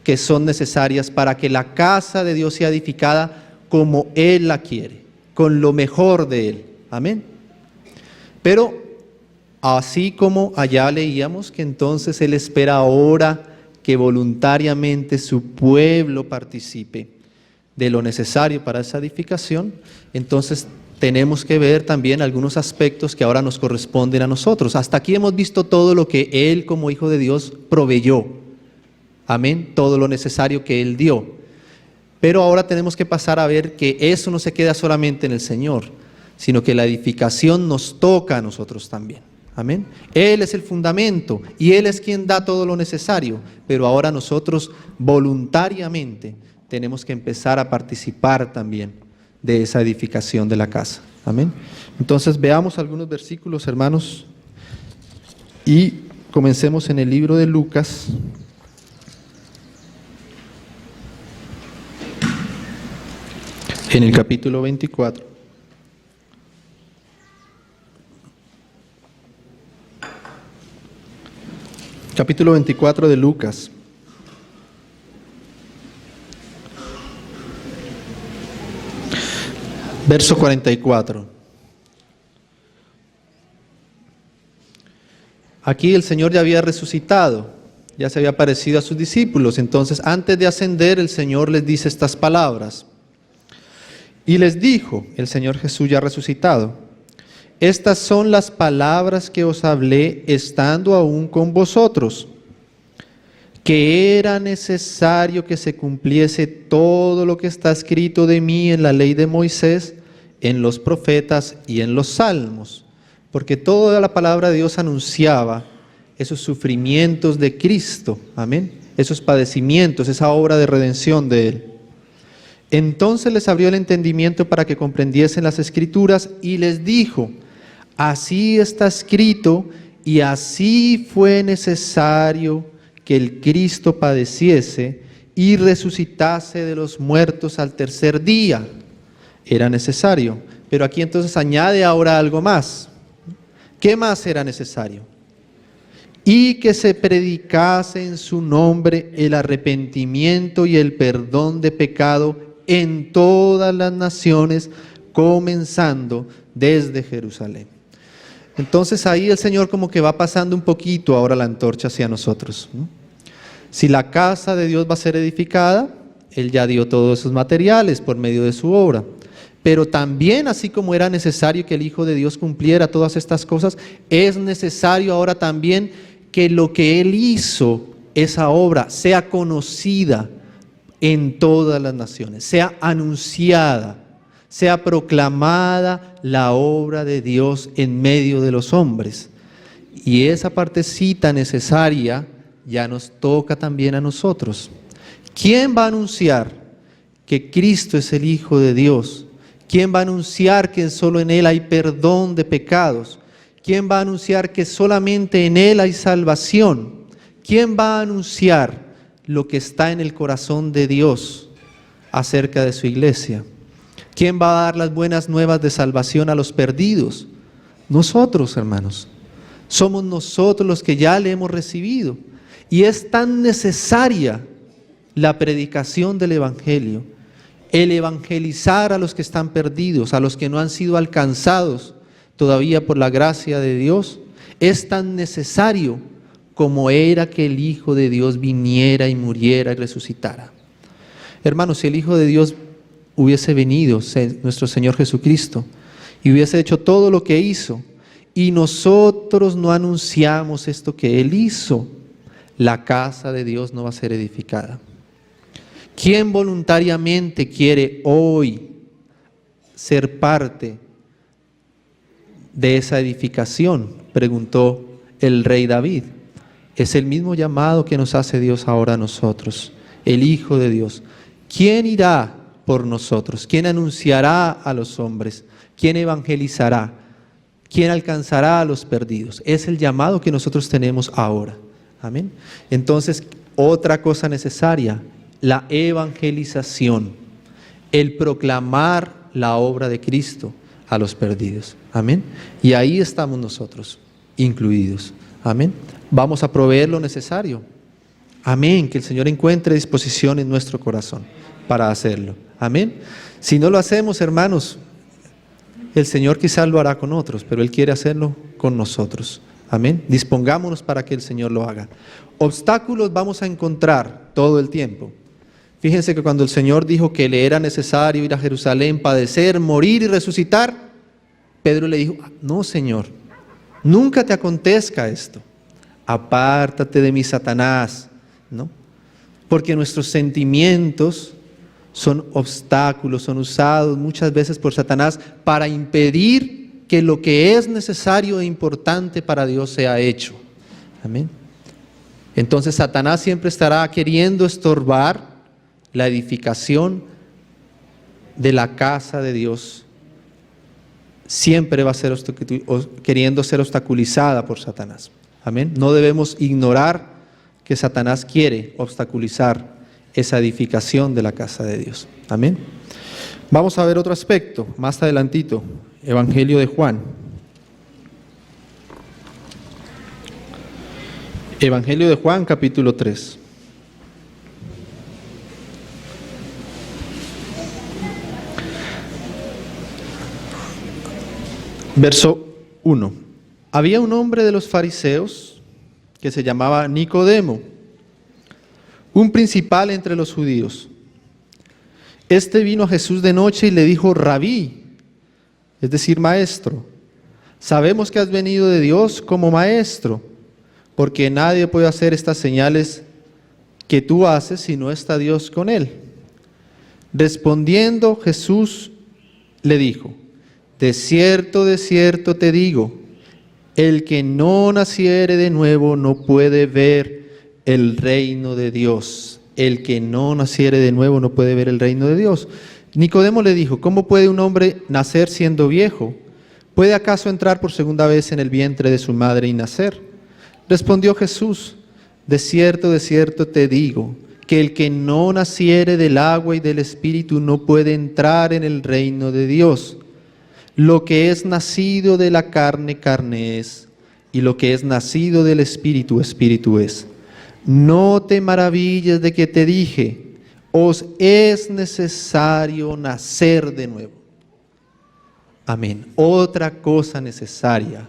que son necesarias para que la casa de Dios sea edificada como Él la quiere, con lo mejor de Él. Amén. Pero así como allá leíamos que entonces Él espera ahora que voluntariamente su pueblo participe de lo necesario para esa edificación, entonces tenemos que ver también algunos aspectos que ahora nos corresponden a nosotros. Hasta aquí hemos visto todo lo que Él como Hijo de Dios proveyó. Amén, todo lo necesario que Él dio. Pero ahora tenemos que pasar a ver que eso no se queda solamente en el Señor, sino que la edificación nos toca a nosotros también. Amén. Él es el fundamento y Él es quien da todo lo necesario, pero ahora nosotros voluntariamente tenemos que empezar a participar también de esa edificación de la casa. Amén. Entonces veamos algunos versículos, hermanos, y comencemos en el libro de Lucas. En el capítulo 24. Capítulo 24 de Lucas. Verso 44. Aquí el Señor ya había resucitado, ya se había aparecido a sus discípulos. Entonces, antes de ascender, el Señor les dice estas palabras. Y les dijo, el Señor Jesús ya resucitado: estas son las palabras que os hablé estando aún con vosotros, que era necesario que se cumpliese todo lo que está escrito de mí en la ley de Moisés, en los profetas y en los salmos. Porque toda la palabra de Dios anunciaba esos sufrimientos de Cristo, amén, esos padecimientos, esa obra de redención de Él. Entonces les abrió el entendimiento para que comprendiesen las Escrituras y les dijo: así está escrito y así fue necesario que el Cristo padeciese y resucitase de los muertos al tercer día. Era necesario, pero aquí entonces añade ahora algo más. ¿Qué más era necesario? Y que se predicase en su nombre el arrepentimiento y el perdón de pecado en todas las naciones, comenzando desde Jerusalén. Entonces ahí el Señor como que va pasando un poquito ahora la antorcha hacia nosotros, ¿no? Si la casa de Dios va a ser edificada, Él ya dio todos esos materiales por medio de su obra. Pero también, así como era necesario que el Hijo de Dios cumpliera todas estas cosas, es necesario ahora también que lo que Él hizo, esa obra, sea conocida en todas las naciones, sea anunciada, sea proclamada la obra de Dios en medio de los hombres. Y esa partecita necesaria ya nos toca también a nosotros. ¿Quién va a anunciar que Cristo es el Hijo de Dios? ¿Quién va a anunciar que solo en Él hay perdón de pecados? ¿Quién va a anunciar que solamente en Él hay salvación? ¿Quién va a anunciar lo que está en el corazón de Dios acerca de su iglesia? ¿Quién va a dar las buenas nuevas de salvación a los perdidos? Nosotros, hermanos. Somos nosotros los que ya le hemos recibido. Y es tan necesaria la predicación del Evangelio, el evangelizar a los que están perdidos, a los que no han sido alcanzados todavía por la gracia de Dios. Es tan necesario como era que el Hijo de Dios viniera y muriera y resucitara. Hermanos, si el Hijo de Dios hubiese venido, nuestro Señor Jesucristo, y hubiese hecho todo lo que hizo, y nosotros no anunciamos esto que Él hizo, la casa de Dios no va a ser edificada. ¿Quién voluntariamente quiere hoy ser parte de esa edificación?, preguntó el rey David. Es el mismo llamado que nos hace Dios ahora a nosotros, el Hijo de Dios. ¿Quién irá por nosotros? ¿Quién anunciará a los hombres? ¿Quién evangelizará? ¿Quién alcanzará a los perdidos? Es el llamado que nosotros tenemos ahora. Amén. Entonces, otra cosa necesaria, la evangelización, el proclamar la obra de Cristo a los perdidos. Amén. Y ahí estamos nosotros, incluidos. Amén. Vamos a proveer lo necesario. Amén. Que el Señor encuentre disposición en nuestro corazón para hacerlo. Amén. Si no lo hacemos, hermanos, el Señor quizás lo hará con otros, pero Él quiere hacerlo con nosotros. Amén. Dispongámonos para que el Señor lo haga. Obstáculos vamos a encontrar todo el tiempo. Fíjense que cuando el Señor dijo que le era necesario ir a Jerusalén, padecer, morir y resucitar, Pedro le dijo: no, Señor, nunca te acontezca esto. Apártate de mí, Satanás, ¿no? Porque nuestros sentimientos son obstáculos, son usados muchas veces por Satanás para impedir que lo que es necesario e importante para Dios sea hecho. Amén. Entonces Satanás siempre estará queriendo estorbar la edificación de la casa de Dios. Siempre va a ser queriendo ser obstaculizada por Satanás. Amén. No debemos ignorar que Satanás quiere obstaculizar esa edificación de la casa de Dios. Amén. Vamos a ver otro aspecto más adelantito. Evangelio de Juan. Evangelio de Juan, capítulo 3. Verso 1. Había un hombre de los fariseos que se llamaba Nicodemo, un principal entre los judíos. Este vino a Jesús de noche y le dijo: Rabí, es decir, maestro, sabemos que has venido de Dios como maestro, porque nadie puede hacer estas señales que tú haces si no está Dios con él. Respondiendo Jesús le dijo: de cierto te digo, el que no naciere de nuevo no puede ver el reino de Dios. El que no naciere de nuevo no puede ver el reino de Dios. Nicodemo le dijo: ¿cómo puede un hombre nacer siendo viejo? ¿Puede acaso entrar por segunda vez en el vientre de su madre y nacer? Respondió Jesús: de cierto te digo, que el que no naciere del agua y del Espíritu no puede entrar en el reino de Dios. Lo que es nacido de la carne, carne es, y lo que es nacido del Espíritu, Espíritu es. No te maravilles de que te dije: os es necesario nacer de nuevo. Amén. Otra cosa necesaria.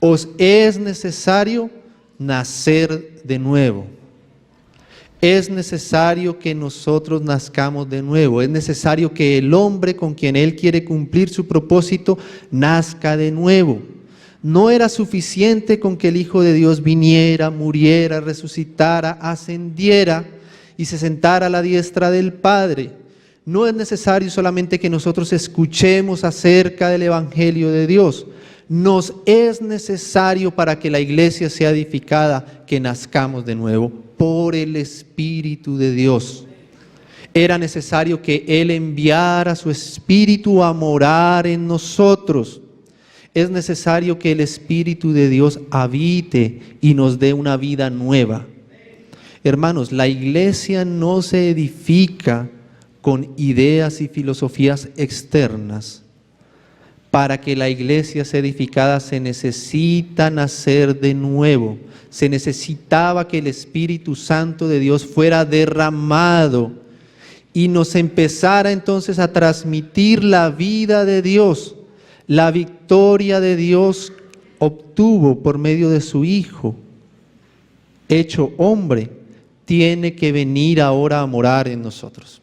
Os es necesario nacer de nuevo. Es necesario que nosotros nazcamos de nuevo. Es necesario que el hombre con quien Él quiere cumplir su propósito nazca de nuevo. No era suficiente con que el Hijo de Dios viniera, muriera, resucitara, ascendiera y se sentara a la diestra del Padre. No es necesario solamente que nosotros escuchemos acerca del Evangelio de Dios. Nos es necesario, para que la iglesia sea edificada, que nazcamos de nuevo por el Espíritu de Dios. Era necesario que Él enviara su Espíritu a morar en nosotros. Es necesario que el Espíritu de Dios habite y nos dé una vida nueva. Hermanos, la iglesia no se edifica con ideas y filosofías externas. Para que la iglesia sea edificada se necesita nacer de nuevo. Se necesitaba que el Espíritu Santo de Dios fuera derramado y nos empezara entonces a transmitir la vida de Dios. La victoria de Dios obtuvo por medio de su Hijo, hecho hombre, tiene que venir ahora a morar en nosotros.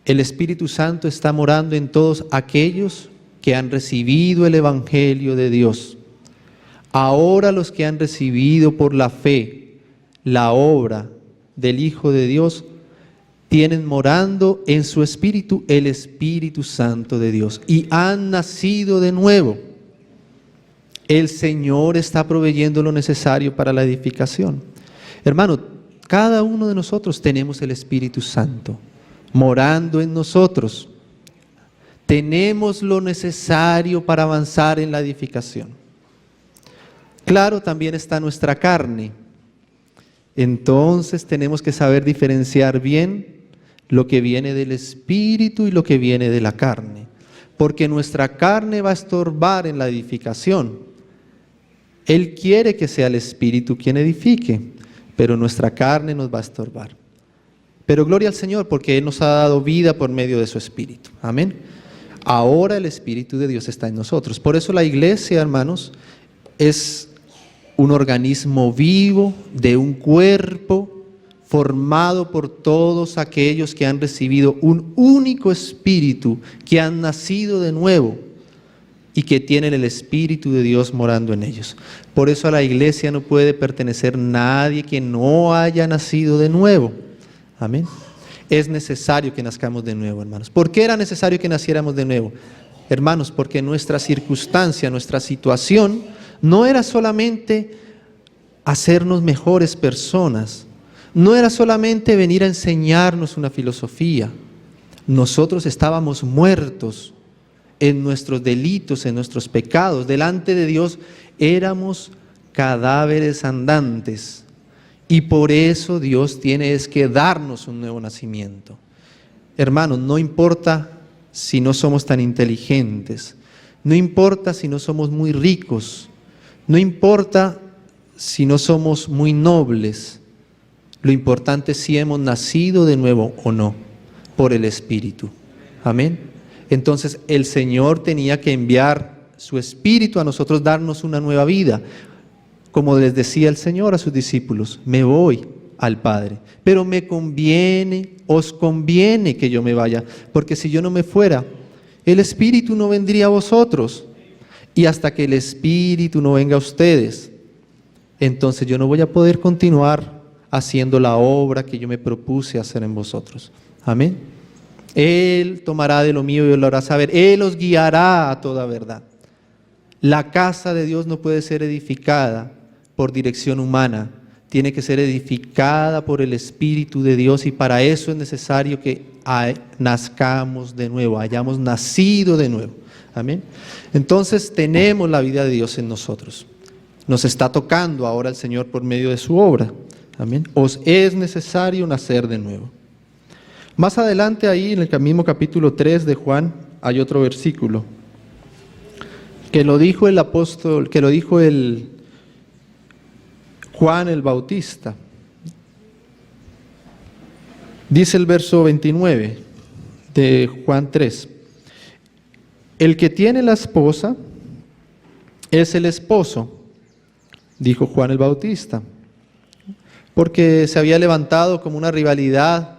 El Espíritu Santo está morando en todos aquellos que han recibido el Evangelio de Dios. Ahora los que han recibido por la fe la obra del Hijo de Dios, tienen morando en su espíritu el Espíritu Santo de Dios y han nacido de nuevo. El Señor está proveyendo lo necesario para la edificación. Hermano, cada uno de nosotros tenemos el Espíritu Santo morando en nosotros. Tenemos lo necesario para avanzar en la edificación. Claro, también está nuestra carne. Entonces tenemos que saber diferenciar bien lo que viene del Espíritu y lo que viene de la carne. Porque nuestra carne va a estorbar en la edificación. Él quiere que sea el Espíritu quien edifique, pero nuestra carne nos va a estorbar. Pero gloria al Señor porque Él nos ha dado vida por medio de su Espíritu. Amén. Ahora el Espíritu de Dios está en nosotros. Por eso la iglesia, hermanos, es un organismo vivo de un cuerpo formado por todos aquellos que han recibido un único Espíritu, que han nacido de nuevo y que tienen el Espíritu de Dios morando en ellos. Por eso a la iglesia no puede pertenecer nadie que no haya nacido de nuevo. Amén. Es necesario que nazcamos de nuevo, hermanos. ¿Por qué era necesario que naciéramos de nuevo? Hermanos, porque nuestra circunstancia, nuestra situación, no era solamente hacernos mejores personas, no era solamente venir a enseñarnos una filosofía. Nosotros estábamos muertos en nuestros delitos, en nuestros pecados. Delante de Dios éramos cadáveres andantes. Y por eso Dios tiene que darnos un nuevo nacimiento. Hermanos, no importa si no somos tan inteligentes, no importa si no somos muy ricos, no importa si no somos muy nobles, lo importante es si hemos nacido de nuevo o no, por el Espíritu. Amén. Entonces el Señor tenía que enviar su Espíritu a nosotros, darnos una nueva vida. Como les decía el Señor a sus discípulos, me voy al Padre, pero me conviene, os conviene que yo me vaya, porque si yo no me fuera, el Espíritu no vendría a vosotros, y hasta que el Espíritu no venga a ustedes, entonces yo no voy a poder continuar haciendo la obra que yo me propuse hacer en vosotros. Amén. Él tomará de lo mío y os lo hará saber, Él os guiará a toda verdad. La casa de Dios no puede ser edificada por dirección humana, tiene que ser edificada por el Espíritu de Dios y para eso es necesario que nazcamos de nuevo, hayamos nacido de nuevo. Amén. Entonces tenemos la vida de Dios en nosotros. Nos está tocando ahora el Señor por medio de su obra. Amén. Os es necesario nacer de nuevo. Más adelante ahí en el mismo capítulo 3 de Juan hay otro versículo que lo dijo el apóstol, que lo dijo el Juan el Bautista. Dice el verso 29 de Juan 3. El que tiene la esposa es el esposo, dijo Juan el Bautista, porque se había levantado como una rivalidad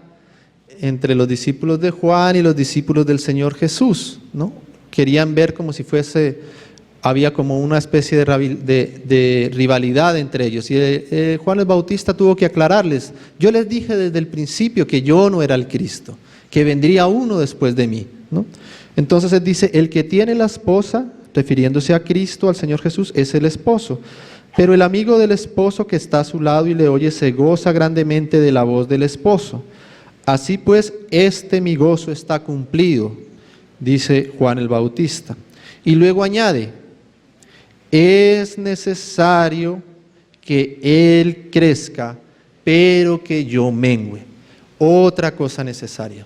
entre los discípulos de Juan y los discípulos del Señor Jesús, ¿no? Querían ver como si había como una especie de rivalidad entre ellos. Y Juan el Bautista tuvo que aclararles, yo les dije desde el principio que yo no era el Cristo, que vendría uno después de mí, ¿no? Entonces él dice, el que tiene la esposa, refiriéndose a Cristo, al Señor Jesús, es el esposo. Pero el amigo del esposo que está a su lado y le oye se goza grandemente de la voz del esposo. Así pues, mi gozo está cumplido, dice Juan el Bautista. Y luego añade, es necesario que Él crezca, pero que yo mengüe. Otra cosa necesaria.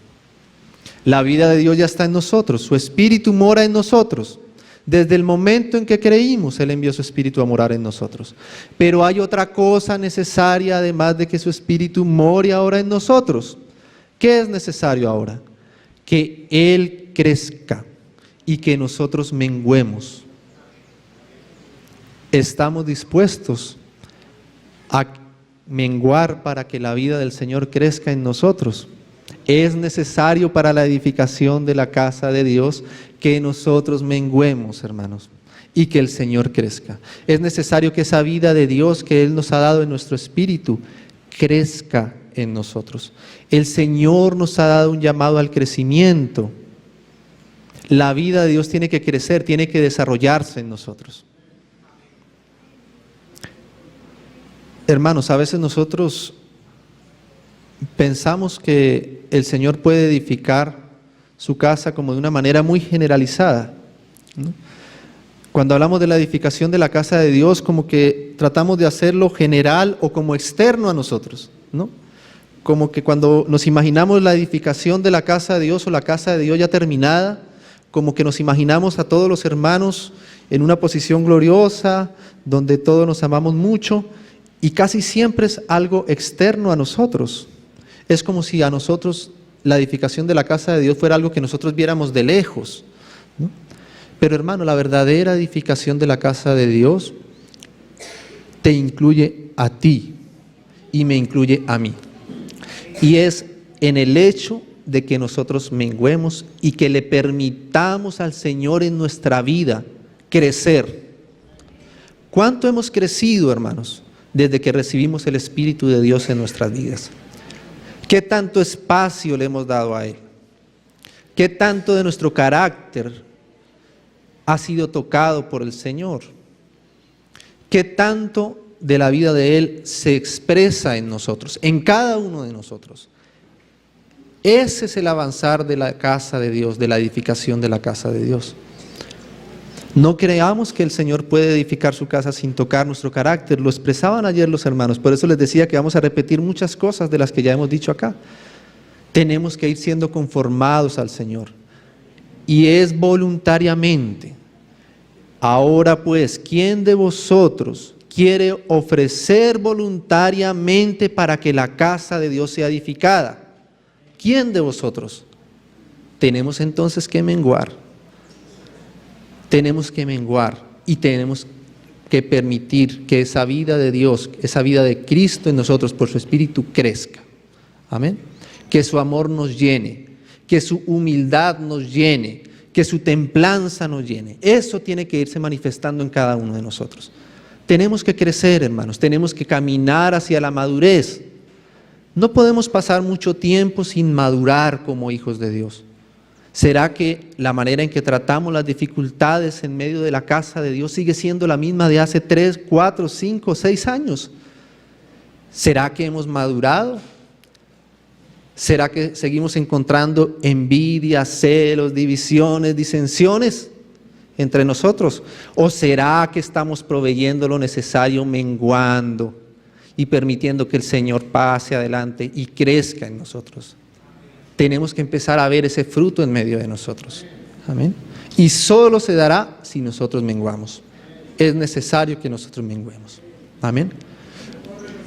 La vida de Dios ya está en nosotros, su Espíritu mora en nosotros. Desde el momento en que creímos, Él envió su Espíritu a morar en nosotros. Pero hay otra cosa necesaria, además de que su Espíritu more ahora en nosotros. ¿Qué es necesario ahora? Que Él crezca y que nosotros menguemos. ¿Estamos dispuestos a menguar para que la vida del Señor crezca en nosotros? Es necesario para la edificación de la casa de Dios que nosotros menguemos, hermanos, y que el Señor crezca. Es necesario que esa vida de Dios que Él nos ha dado en nuestro espíritu crezca en nosotros. El Señor nos ha dado un llamado al crecimiento. La vida de Dios tiene que crecer, tiene que desarrollarse en nosotros. Hermanos, a veces nosotros pensamos que el Señor puede edificar su casa como de una manera muy generalizada, ¿no? Cuando hablamos de la edificación de la casa de Dios, como que tratamos de hacerlo general o como externo a nosotros, ¿no? Como que cuando nos imaginamos la edificación de la casa de Dios o la casa de Dios ya terminada, como que nos imaginamos a todos los hermanos en una posición gloriosa, donde todos nos amamos mucho, y casi siempre es algo externo a nosotros. Es como si a nosotros la edificación de la casa de Dios fuera algo que nosotros viéramos de lejos, ¿no? Pero hermano, la verdadera edificación de la casa de Dios te incluye a ti y me incluye a mí. Y es en el hecho de que nosotros menguemos y que le permitamos al Señor en nuestra vida crecer. ¿Cuánto hemos crecido, hermanos, desde que recibimos el Espíritu de Dios en nuestras vidas? ¿Qué tanto espacio le hemos dado a Él? ¿Qué tanto de nuestro carácter ha sido tocado por el Señor? ¿Qué tanto de la vida de Él se expresa en nosotros, en cada uno de nosotros? Ese es el avanzar de la casa de Dios, de la edificación de la casa de Dios. No creamos que el Señor puede edificar su casa sin tocar nuestro carácter. Lo expresaban ayer los hermanos, por eso les decía que vamos a repetir muchas cosas de las que ya hemos dicho acá. Tenemos que ir siendo conformados al Señor. Y es voluntariamente. Ahora pues, ¿quién de vosotros quiere ofrecer voluntariamente para que la casa de Dios sea edificada? ¿Quién de vosotros? Tenemos entonces que menguar. Tenemos que menguar y tenemos que permitir que esa vida de Dios, esa vida de Cristo en nosotros por su Espíritu crezca. Amén. Que su amor nos llene, que su humildad nos llene, que su templanza nos llene. Eso tiene que irse manifestando en cada uno de nosotros. Tenemos que crecer, hermanos, tenemos que caminar hacia la madurez. No podemos pasar mucho tiempo sin madurar como hijos de Dios. ¿Será que la manera en que tratamos las dificultades en medio de la casa de Dios sigue siendo la misma de hace 3, 4, 5, 6 años? ¿Será que hemos madurado? ¿Será que seguimos encontrando envidia, celos, divisiones, disensiones entre nosotros? ¿O será que estamos proveyendo lo necesario, menguando y permitiendo que el Señor pase adelante y crezca en nosotros? Tenemos que empezar a ver ese fruto en medio de nosotros. Amén. Y solo se dará si nosotros menguamos. Es necesario que nosotros menguemos. Amén.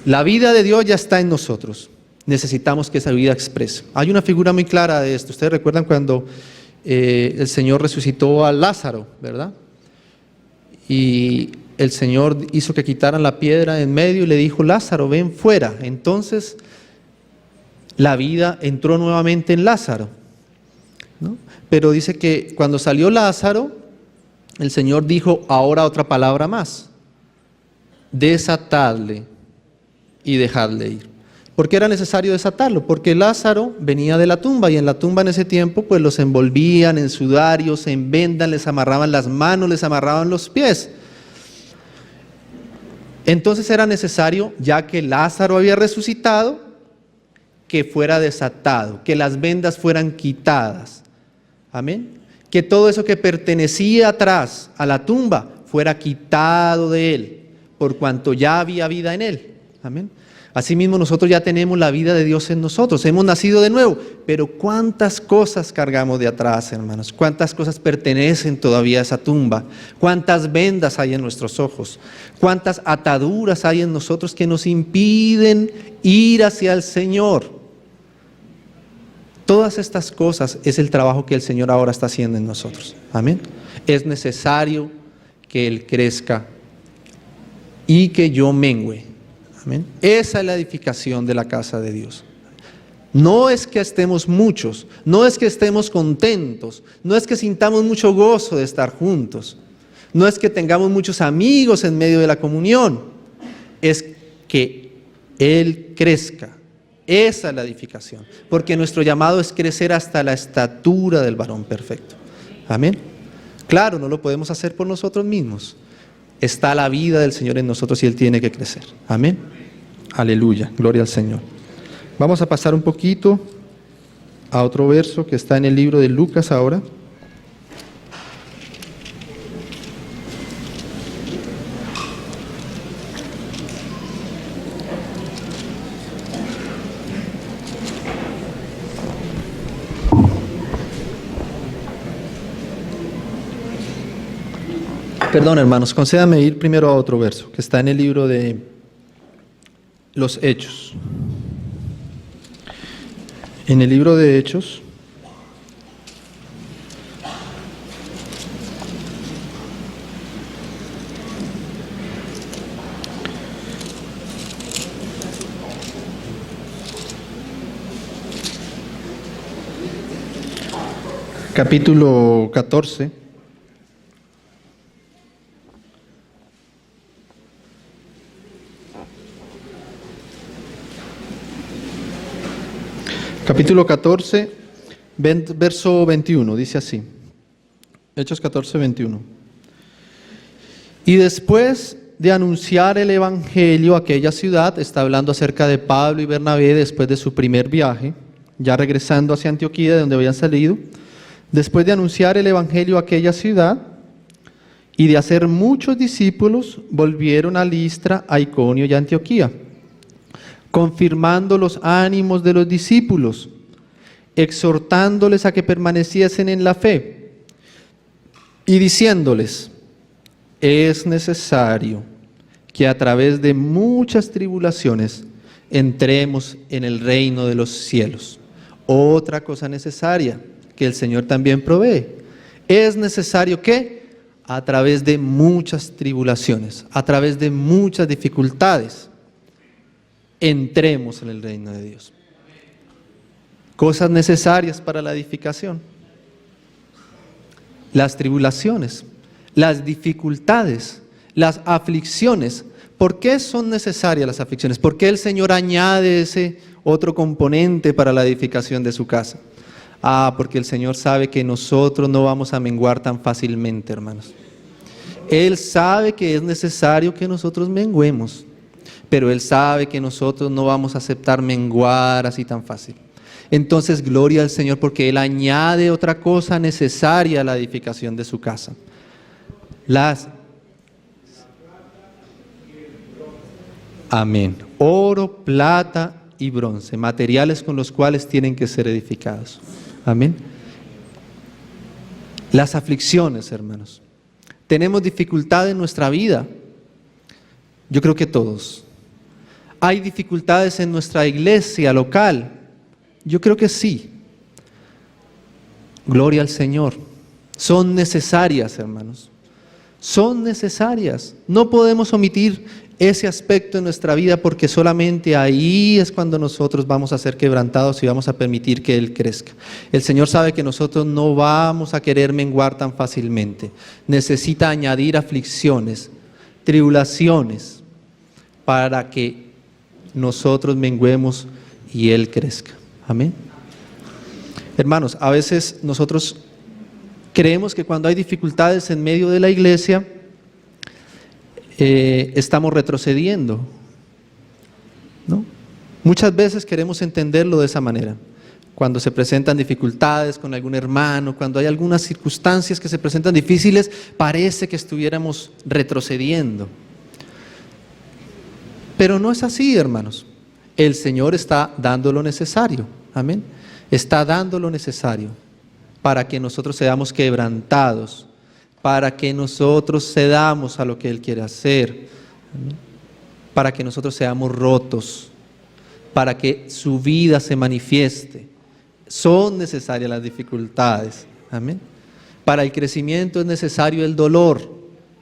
La vida de Dios ya está en nosotros. Necesitamos que esa vida exprese. Hay una figura muy clara de esto. Ustedes recuerdan cuando el Señor resucitó a Lázaro, ¿verdad? Y el Señor hizo que quitaran la piedra en medio y le dijo: Lázaro, ven fuera. Entonces la vida entró nuevamente en Lázaro, ¿no? Pero dice que cuando salió Lázaro, el Señor dijo ahora otra palabra más: desatadle y dejadle ir. ¿Por qué era necesario desatarlo? Porque Lázaro venía de la tumba, y en la tumba en ese tiempo pues los envolvían en sudarios, en vendas, les amarraban las manos, les amarraban los pies. Entonces era necesario, ya que Lázaro había resucitado, que fuera desatado, que las vendas fueran quitadas. Amén. que todo eso que pertenecía atrás a la tumba fuera quitado de él, por cuanto ya había vida en él. Amén. Asimismo, nosotros ya tenemos la vida de Dios en nosotros, hemos nacido de nuevo, pero ¿cuántas cosas cargamos de atrás, hermanos? ¿Cuántas cosas pertenecen todavía a esa tumba? ¿Cuántas vendas hay en nuestros ojos? ¿Cuántas ataduras hay en nosotros que nos impiden ir hacia el Señor? Todas estas cosas es el trabajo que el Señor ahora está haciendo en nosotros. Amén. Es necesario que Él crezca y que yo mengüe. Amén. Esa es la edificación de la casa de Dios. No es que estemos muchos, no es que estemos contentos, no es que sintamos mucho gozo de estar juntos, no es que tengamos muchos amigos en medio de la comunión, es que Él crezca. Esa es la edificación, porque nuestro llamado es crecer hasta la estatura del varón perfecto. Amén. Claro, no lo podemos hacer por nosotros mismos. Está la vida del Señor en nosotros y Él tiene que crecer. Amén. Aleluya, gloria al Señor. Vamos a pasar un poquito a otro verso que está en el libro de Lucas ahora. Perdón, hermanos, concédame ir primero a otro verso que está en el libro de los Hechos. En el libro de Hechos, capítulo 14. Capítulo 14, verso 21, dice así. Hechos 14, 21. Y después de anunciar el evangelio a aquella ciudad, está hablando acerca de Pablo y Bernabé después de su primer viaje, ya regresando hacia Antioquía, de donde habían salido. Después de anunciar el evangelio a aquella ciudad y de hacer muchos discípulos, volvieron a Listra, a Iconio y a Antioquía, confirmando los ánimos de los discípulos, exhortándoles a que permaneciesen en la fe y diciéndoles: es necesario que a través de muchas tribulaciones entremos en el reino de los cielos. Otra cosa necesaria que el Señor también provee. Es necesario que a través de muchas tribulaciones, a través de muchas dificultades, entremos en el reino de Dios. Cosas necesarias para la edificación: las tribulaciones, las dificultades, las aflicciones. ¿Por qué son necesarias las aflicciones? ¿Por qué el Señor añade ese otro componente para la edificación de su casa? Porque el Señor sabe que nosotros no vamos a menguar tan fácilmente, hermanos. Él sabe que es necesario que nosotros menguemos, pero Él sabe que nosotros no vamos a aceptar menguar así tan fácil. Entonces, gloria al Señor, porque Él añade otra cosa necesaria a la edificación de su casa. Amén. Oro, plata y bronce, materiales con los cuales tienen que ser edificados. Amén. Las aflicciones, hermanos. Tenemos dificultad en nuestra vida. Yo creo que todos. ¿Hay dificultades en nuestra iglesia local? Yo creo que sí. Gloria al Señor. Son necesarias, hermanos. Son necesarias. No podemos omitir ese aspecto en nuestra vida, porque solamente ahí es cuando nosotros vamos a ser quebrantados y vamos a permitir que Él crezca. El Señor sabe que nosotros no vamos a querer menguar tan fácilmente. Necesita añadir aflicciones, tribulaciones, para que nosotros menguemos y Él crezca. Amén. Hermanos, a veces nosotros creemos que cuando hay dificultades en medio de la iglesia, estamos retrocediendo, ¿no? Muchas veces queremos entenderlo de esa manera. cuando se presentan dificultades con algún hermano, cuando hay algunas circunstancias que se presentan difíciles, parece que estuviéramos retrocediendo. Pero no es así, hermanos. El Señor está dando lo necesario. Amén. Está dando lo necesario para que nosotros seamos quebrantados, para que nosotros cedamos a lo que Él quiere hacer, amén, para que nosotros seamos rotos, para que su vida se manifieste. Son necesarias las dificultades, amén. Para el crecimiento es necesario el dolor,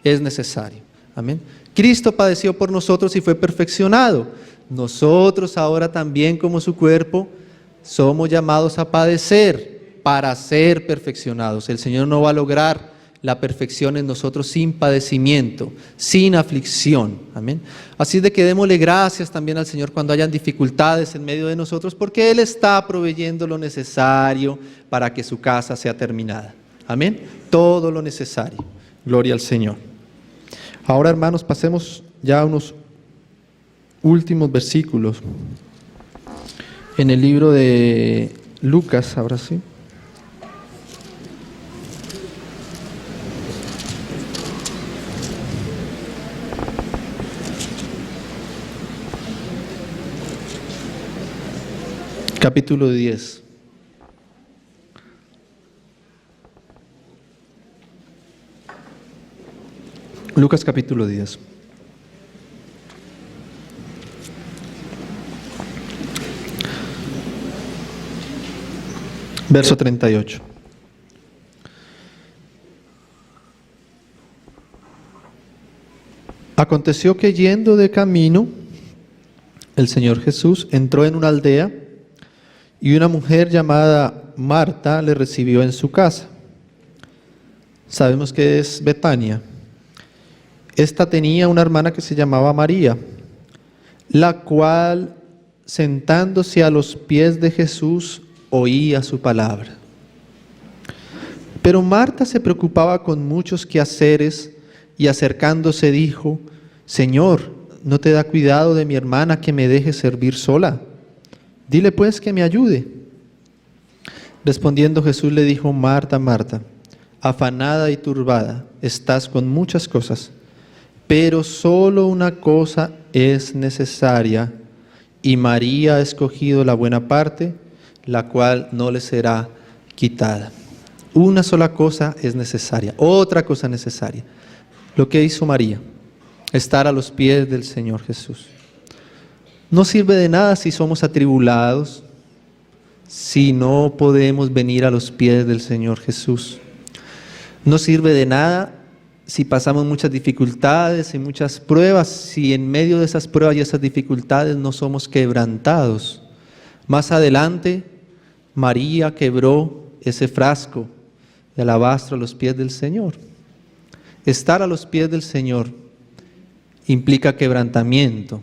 es necesario, amén. Cristo padeció por nosotros y fue perfeccionado. Nosotros ahora también, como su cuerpo, somos llamados a padecer para ser perfeccionados. El Señor no va a lograr la perfección en nosotros sin padecimiento, sin aflicción. Amén. Así de que démosle gracias también al Señor cuando hayan dificultades en medio de nosotros, porque Él está proveyendo lo necesario para que su casa sea terminada. Amén. Todo lo necesario. Gloria al Señor. Ahora, hermanos, pasemos ya a unos últimos versículos en el libro de Lucas, ahora sí. Capítulo 10. Lucas capítulo 10. Verso 38. Aconteció que yendo de camino, el Señor Jesús entró en una aldea y una mujer llamada Marta le recibió en su casa. Sabemos que es Betania. Esta tenía una hermana que se llamaba María, la cual, sentándose a los pies de Jesús, oía su palabra. Pero Marta se preocupaba con muchos quehaceres y acercándose dijo: Señor, ¿no te da cuidado de mi hermana que me deje servir sola? Dile pues que me ayude. Respondiendo Jesús le dijo: Marta, Marta, afanada y turbada estás con muchas cosas, pero solo una cosa es necesaria, y María ha escogido la buena parte, la cual no le será quitada. Una sola cosa es necesaria, otra cosa necesaria. Lo que hizo María, estar a los pies del Señor Jesús. No sirve de nada si somos atribulados, si no podemos venir a los pies del Señor Jesús. No sirve de nada si pasamos muchas dificultades y muchas pruebas, si en medio de esas pruebas y esas dificultades no somos quebrantados. Más adelante, María quebró ese frasco de alabastro a los pies del Señor. Estar a los pies del Señor implica quebrantamiento,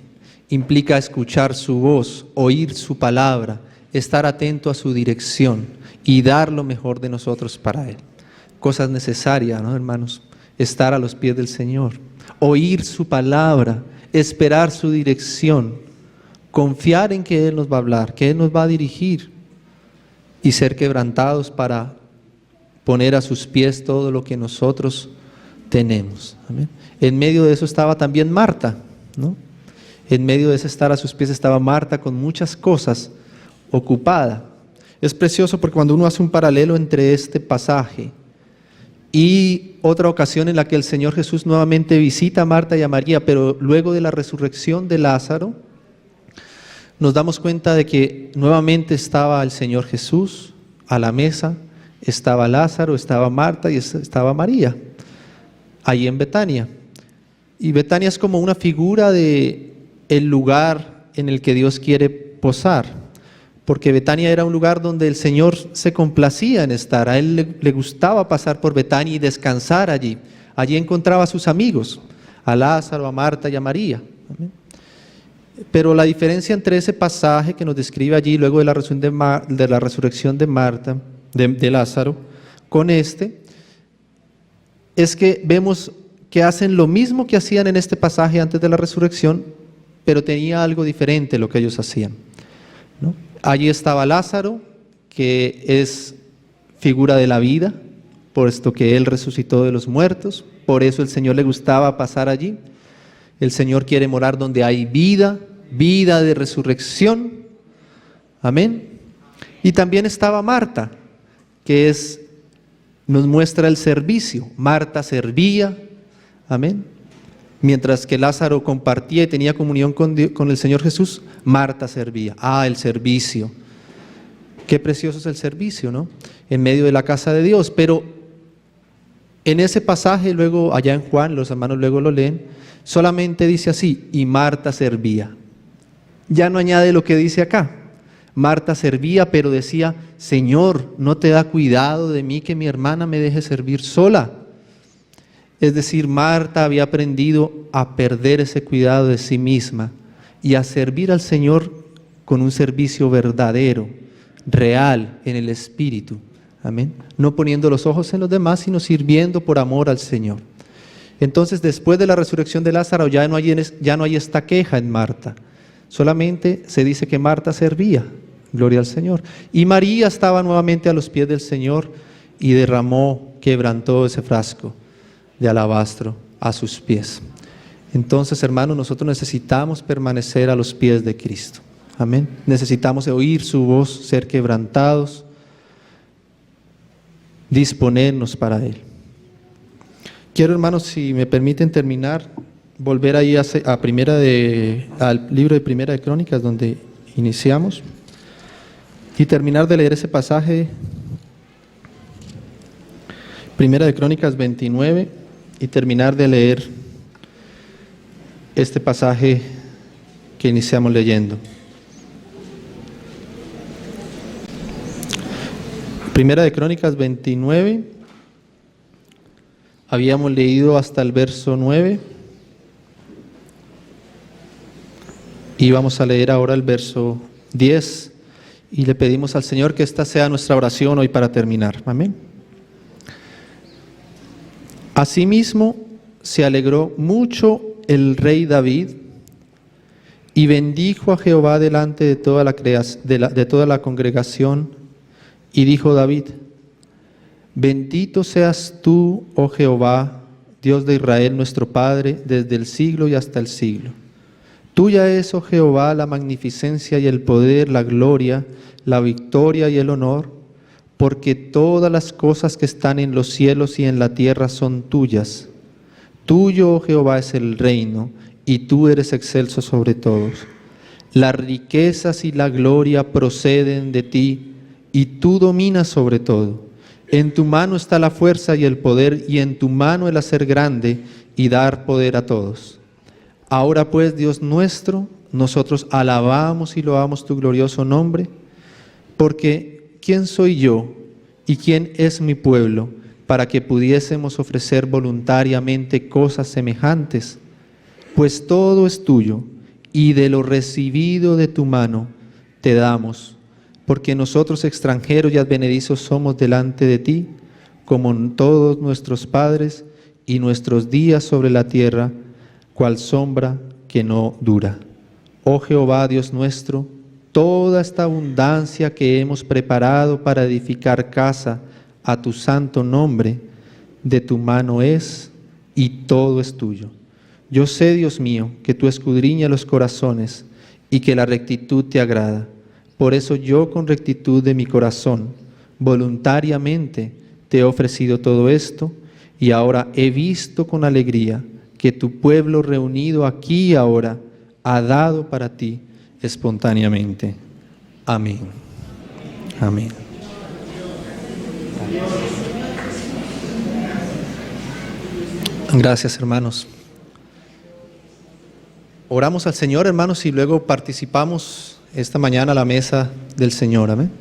implica escuchar su voz, oír su palabra, estar atento a su dirección y dar lo mejor de nosotros para Él. Cosas necesarias, ¿no, hermanos? Estar a los pies del Señor, oír su palabra, esperar su dirección, confiar en que Él nos va a hablar, que Él nos va a dirigir y ser quebrantados para poner a sus pies todo lo que nosotros tenemos. Amén. En medio de eso estaba también Marta, ¿no? En medio de ese estar a sus pies estaba Marta con muchas cosas, ocupada. Es precioso porque cuando uno hace un paralelo entre este pasaje y otra ocasión en la que el Señor Jesús nuevamente visita a Marta y a María, pero luego de la resurrección de Lázaro, nos damos cuenta de que nuevamente estaba el Señor Jesús a la mesa, estaba Lázaro, estaba Marta y estaba María, ahí en Betania. Y Betania es como una figura de el lugar en el que Dios quiere posar, porque Betania era un lugar donde el Señor se complacía en estar. A Él le gustaba pasar por Betania y descansar allí. Allí encontraba a sus amigos, a Lázaro, a Marta y a María. ¿Amén? Pero la diferencia entre ese pasaje que nos describe allí, luego de la resurrección de Marta, de Lázaro, con este, es que vemos que hacen lo mismo que hacían en este pasaje antes de la resurrección, pero tenía algo diferente lo que ellos hacían, ¿no? Allí estaba Lázaro, que es figura de la vida, puesto que Él resucitó de los muertos. Por eso el Señor le gustaba pasar allí. El Señor quiere morar donde hay vida, vida de resurrección. Amén. Y también estaba Marta, que nos muestra el servicio. Marta servía, amén. Mientras que Lázaro compartía y tenía comunión con el Señor Jesús, Marta servía. El servicio. Qué precioso es el servicio, ¿no? En medio de la casa de Dios. Pero en ese pasaje, luego allá en Juan, los hermanos luego lo leen, solamente dice así: y Marta servía. Ya no añade lo que dice acá. Marta servía, pero decía: Señor, ¿no te da cuidado de mí que mi hermana me deje servir sola? Es decir, Marta había aprendido a perder ese cuidado de sí misma y a servir al Señor con un servicio verdadero, real, en el Espíritu. Amén. No poniendo los ojos en los demás, sino sirviendo por amor al Señor. Entonces, después de la resurrección de Lázaro, ya no hay esta queja en Marta. Solamente se dice que Marta servía. Gloria al Señor. Y María estaba nuevamente a los pies del Señor y quebrantó ese frasco de alabastro a sus pies. Entonces, hermanos, nosotros necesitamos permanecer a los pies de Cristo. Amén. Necesitamos oír su voz, ser quebrantados, disponernos para Él. Quiero, hermanos, si me permiten terminar, volver ahí al libro de Primera de Crónicas, donde iniciamos, y terminar de leer ese pasaje, Primera de Crónicas 29, y terminar de leer este pasaje que iniciamos leyendo. Primera de Crónicas 29, habíamos leído hasta el verso 9, y vamos a leer ahora el verso 10, y le pedimos al Señor que esta sea nuestra oración hoy para terminar. Amén. Asimismo, se alegró mucho el rey David y bendijo a Jehová delante de toda la congregación, y dijo David: bendito seas tú, oh Jehová, Dios de Israel, nuestro Padre, desde el siglo y hasta el siglo. Tuya es, oh Jehová, la magnificencia y el poder, la gloria, la victoria y el honor, porque todas las cosas que están en los cielos y en la tierra son tuyas. Tuyo, oh Jehová, es el reino, y tú eres excelso sobre todos. Las riquezas y la gloria proceden de ti, y tú dominas sobre todo. En tu mano está la fuerza y el poder, y en tu mano el hacer grande y dar poder a todos. Ahora pues, Dios nuestro, nosotros alabamos y loamos tu glorioso nombre, porque ¿quién soy yo y quién es mi pueblo para que pudiésemos ofrecer voluntariamente cosas semejantes? Pues todo es tuyo, y de lo recibido de tu mano te damos, porque nosotros extranjeros y advenedizos somos delante de ti, como todos nuestros padres, y nuestros días sobre la tierra, cual sombra que no dura. Oh Jehová, Dios nuestro, toda esta abundancia que hemos preparado para edificar casa a tu santo nombre, de tu mano es, y todo es tuyo. Yo sé, Dios mío, que tú escudriñas los corazones y que la rectitud te agrada. Por eso yo, con rectitud de mi corazón, voluntariamente te he ofrecido todo esto, y ahora he visto con alegría que tu pueblo reunido aquí y ahora ha dado para ti espontáneamente. Amén. Amén. Gracias, hermanos. Oramos al Señor, hermanos, y luego participamos esta mañana a la mesa del Señor. Amén.